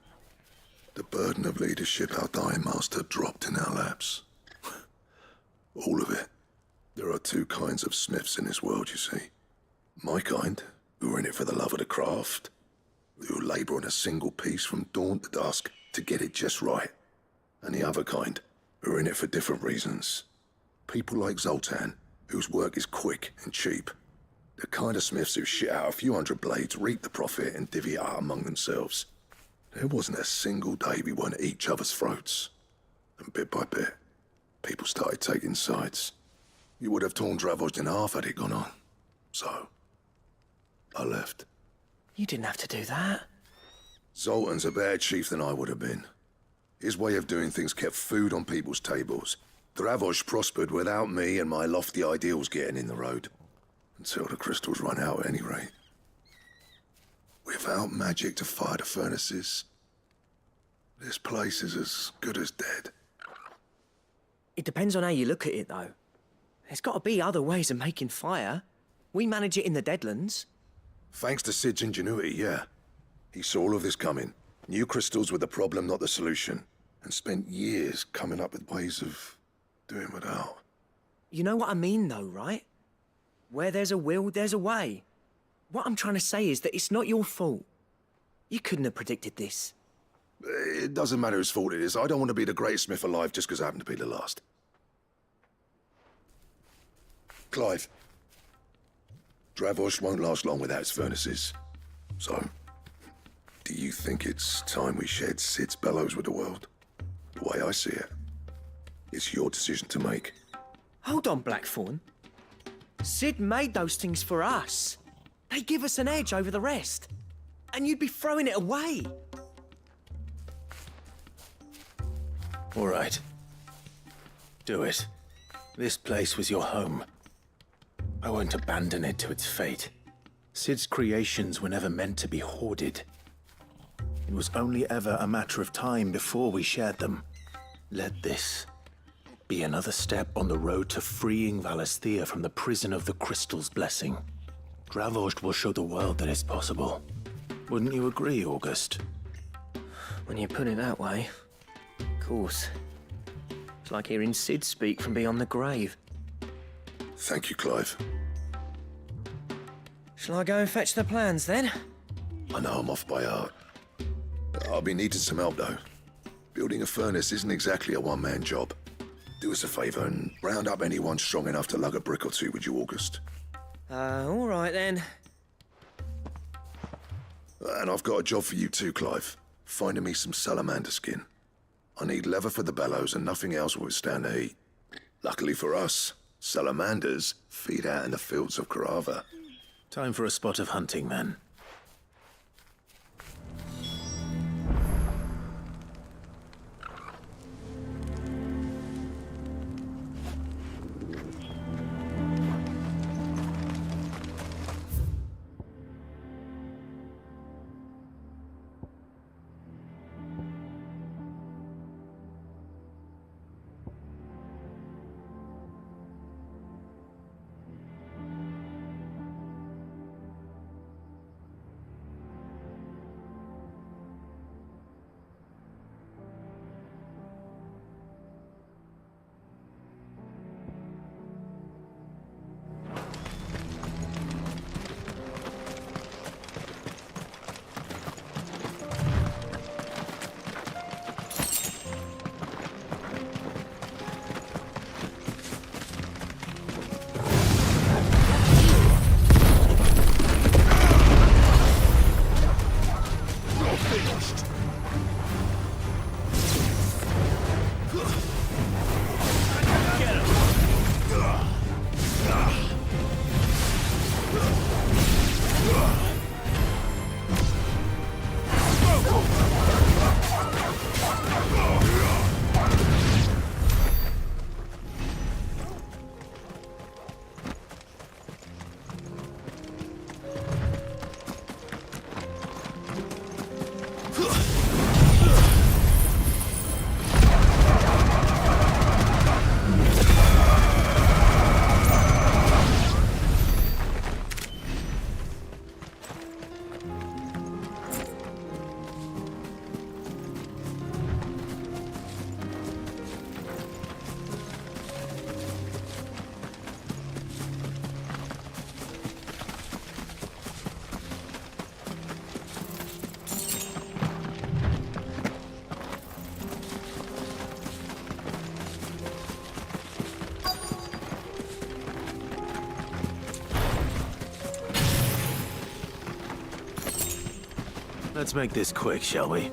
The burden of leadership our dying master dropped in our laps. All of it. There are two kinds of smiths in this world, you see. My kind, who are in it for the love of the craft, who labour on a single piece from dawn to dusk to get it just right. And the other kind, who are in it for different reasons. People like Zoltan, whose work is quick and cheap. The kind of smiths who shit out a few hundred blades, reap the profit, and divvy it out among themselves. There wasn't a single day we weren't at each other's throats. And bit by bit, people started taking sides. You would have torn Dravojd in half had it gone on. So, I left. You didn't have to do that. Zoltan's a better chief than I would have been. His way of doing things kept food on people's tables. Dravojd prospered without me and my lofty ideals getting in the road. Until the crystals run out at any rate. Without magic to fire the furnaces, this place is as good as dead. It depends on how you look at it, though. There's got to be other ways of making fire. We manage it in the Deadlands. Thanks to Sid's ingenuity, yeah. He saw all of this coming. Knew crystals were the problem, not the solution. And spent years coming up with ways of doing without. You know what I mean, though, right? Where there's a will, there's a way. What I'm trying to say is that it's not your fault. You couldn't have predicted this. It doesn't matter whose fault it is. I don't want to be the greatest smith alive just because I happen to be the last. Clive. Dravojd won't last long without its furnaces. So, do you think it's time we shared Sid's bellows with the world? The way I see it, it's your decision to make. Hold on, Blackthorn. Sid made those things for us. They give us an edge over the rest. And you'd be throwing it away. All right. Do it. This place was your home. I won't abandon it to its fate. Sid's creations were never meant to be hoarded. It was only ever a matter of time before we shared them. Let this be another step on the road to freeing Valisthea from the prison of the Crystal's blessing. Dravojd will show the world that it's possible. Wouldn't you agree, August? When you put it that way, of course. It's like hearing Sid speak from beyond the grave. Thank you, Clive. Shall I go and fetch the plans, then? I know I'm off by heart. I'll be needing some help, though. Building a furnace isn't exactly a one-man job. Do us a favour and round up anyone strong enough to lug a brick or two, would you, August? All right, then. And I've got a job for you too, Clive. Finding me some salamander skin. I need leather for the bellows and nothing else will withstand the heat. Luckily for us, salamanders feed out in the fields of Carava. Time for a spot of hunting, then. Let's make this quick, shall we?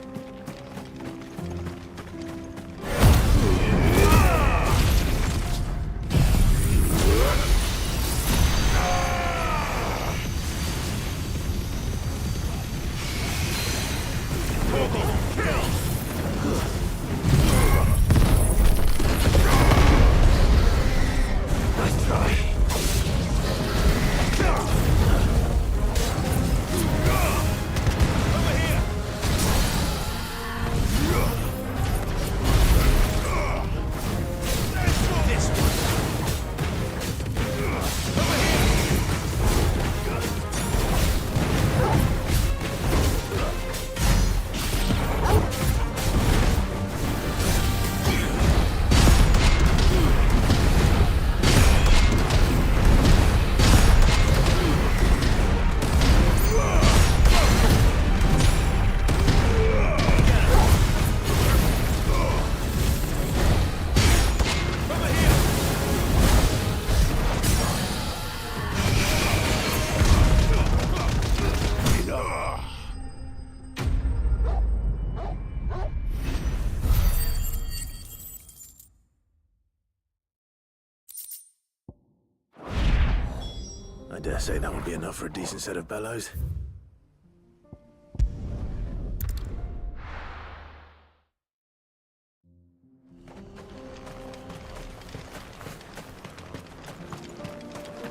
I dare say that would be enough for a decent set of bellows.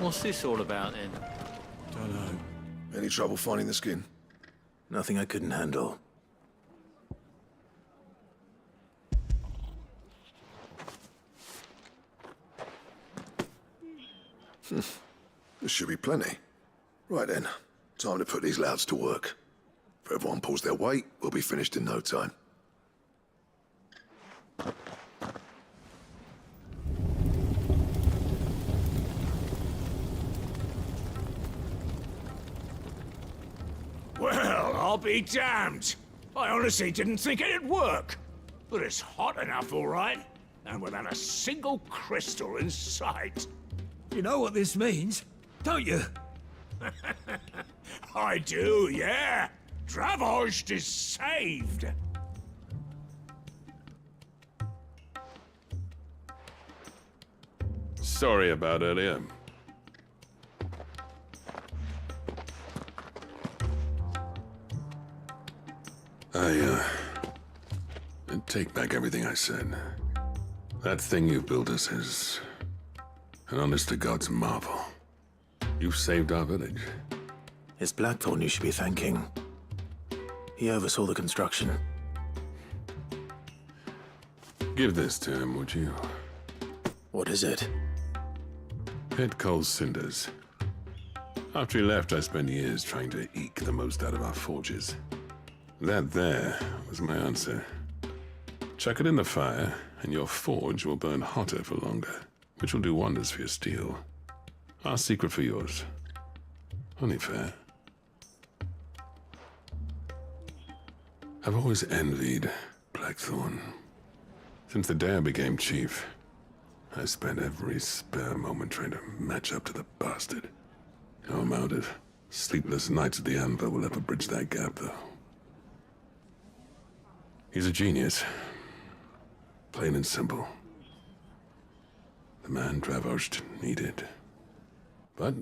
What's this all about then? Don't know. Any trouble finding the skin? Nothing I couldn't handle. There should be plenty. Right then, time to put these louds to work. If everyone pulls their weight, we'll be finished in no time. Well, I'll be damned. I honestly didn't think it'd work. But it's hot enough, all right. And without a single crystal in sight. You know what this means, don't you? I do, yeah. Dravost is saved. Sorry about earlier. I take back everything I said. That thing you built us is an honest-to-God's marvel. You've saved our village. It's Blackthorn you should be thanking. He oversaw the construction. Give this to him, would you? What is it? Pit Coal's cinders. After he left, I spent years trying to eke the most out of our forges. That there was my answer. Chuck it in the fire, and your forge will burn hotter for longer, which will do wonders for your steel. Our secret for yours. Only fair. I've always envied Blackthorn. Since the day I became chief, I spent every spare moment trying to match up to the bastard. No amount of sleepless nights at the Anvil will ever bridge that gap, though. He's a genius. Plain and simple. The man Dravost needed. But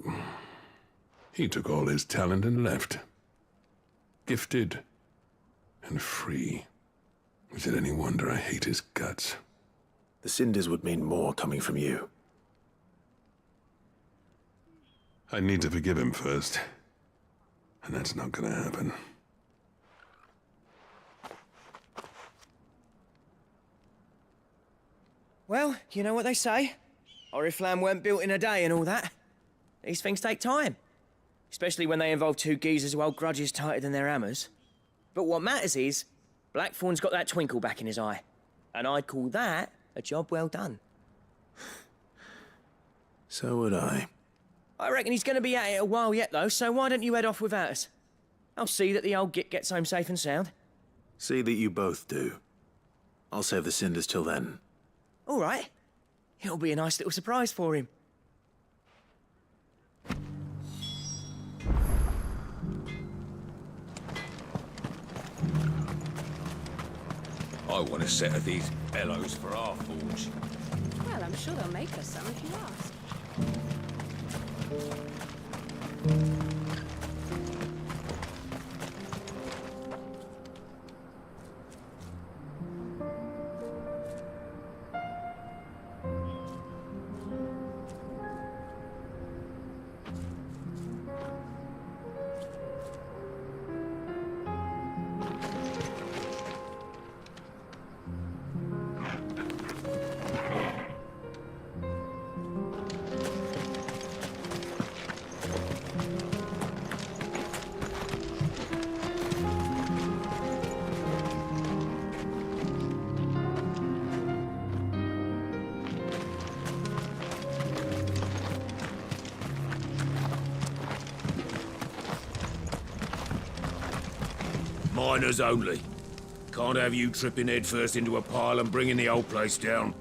he took all his talent and left. Gifted and free. Is it any wonder I hate his guts? The cinders would mean more coming from you. I need to forgive him first. And that's not gonna happen. Well, you know what they say. Oriflamme weren't built in a day and all that. These things take time. Especially when they involve two geezers who hold grudges tighter than their hammers. But what matters is, Blackthorn's got that twinkle back in his eye. And I'd call that a job well done. So would I. I reckon he's going to be at it a while yet, though, so why don't you head off without us? I'll see that the old git gets home safe and sound. See that you both do. I'll save the cinders till then. All right. It'll be a nice little surprise for him. I want a set of these bellows for our forge. Well, I'm sure they'll make us some if you ask. Miners only. Can't have you tripping headfirst into a pile and bringing the whole place down.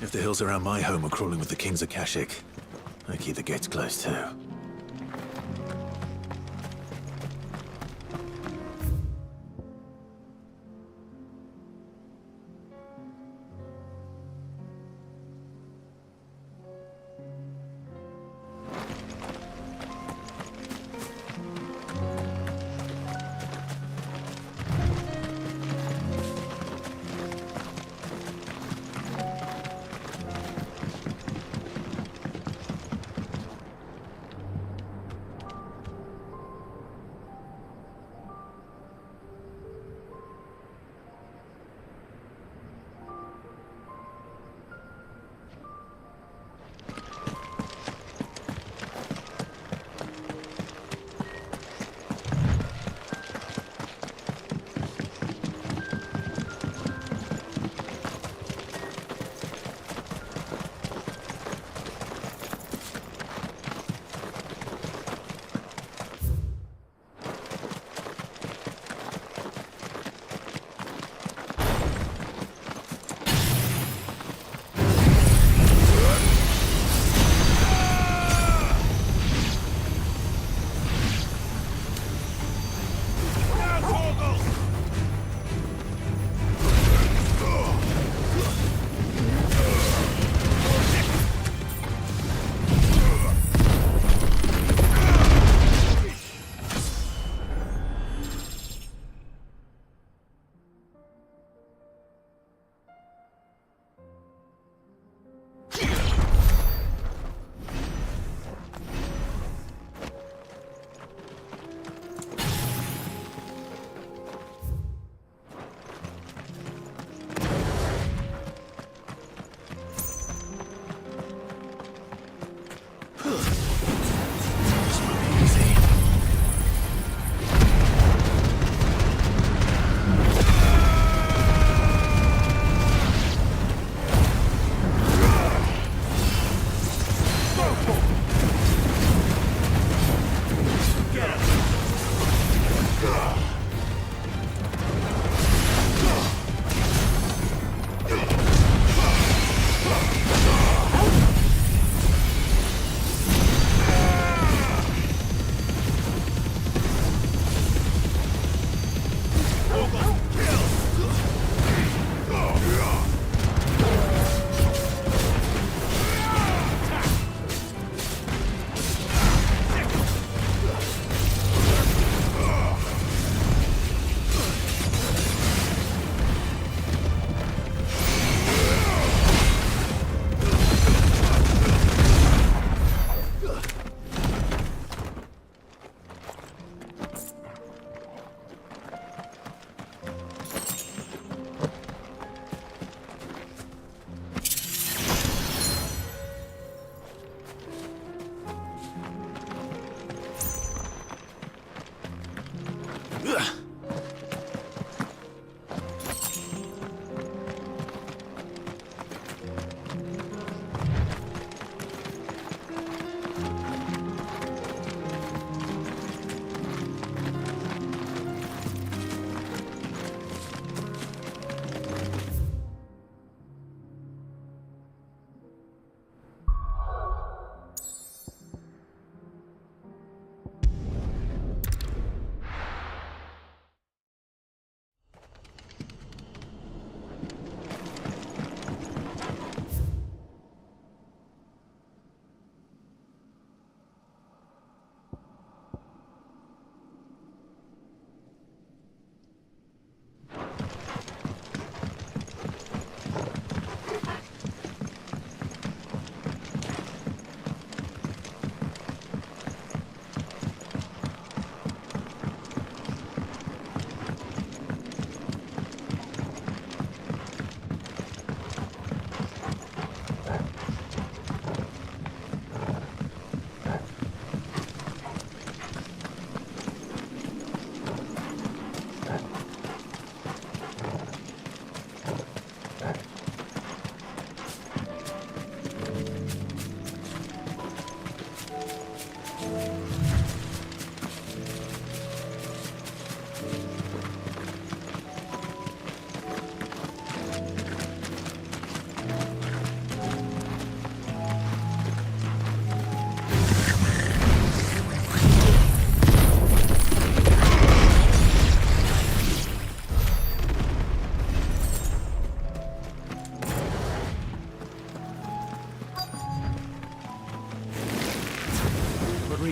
If the hills around my home are crawling with the King's Akashic, I keep the gates closed too.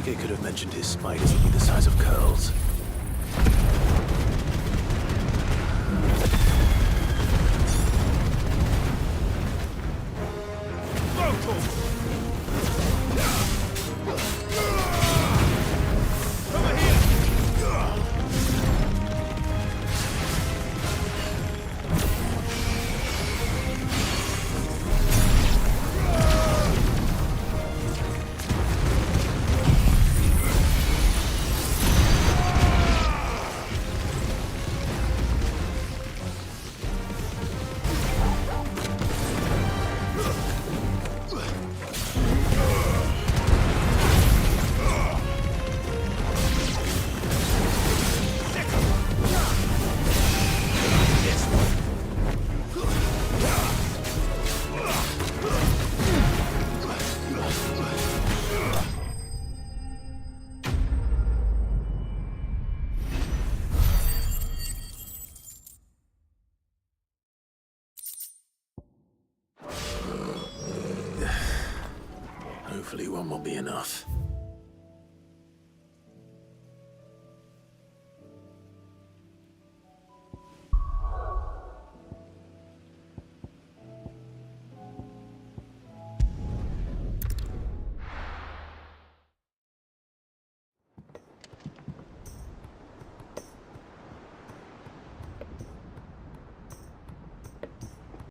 Enrique could have mentioned his spiders would be the size of curls. Hopefully one will be enough.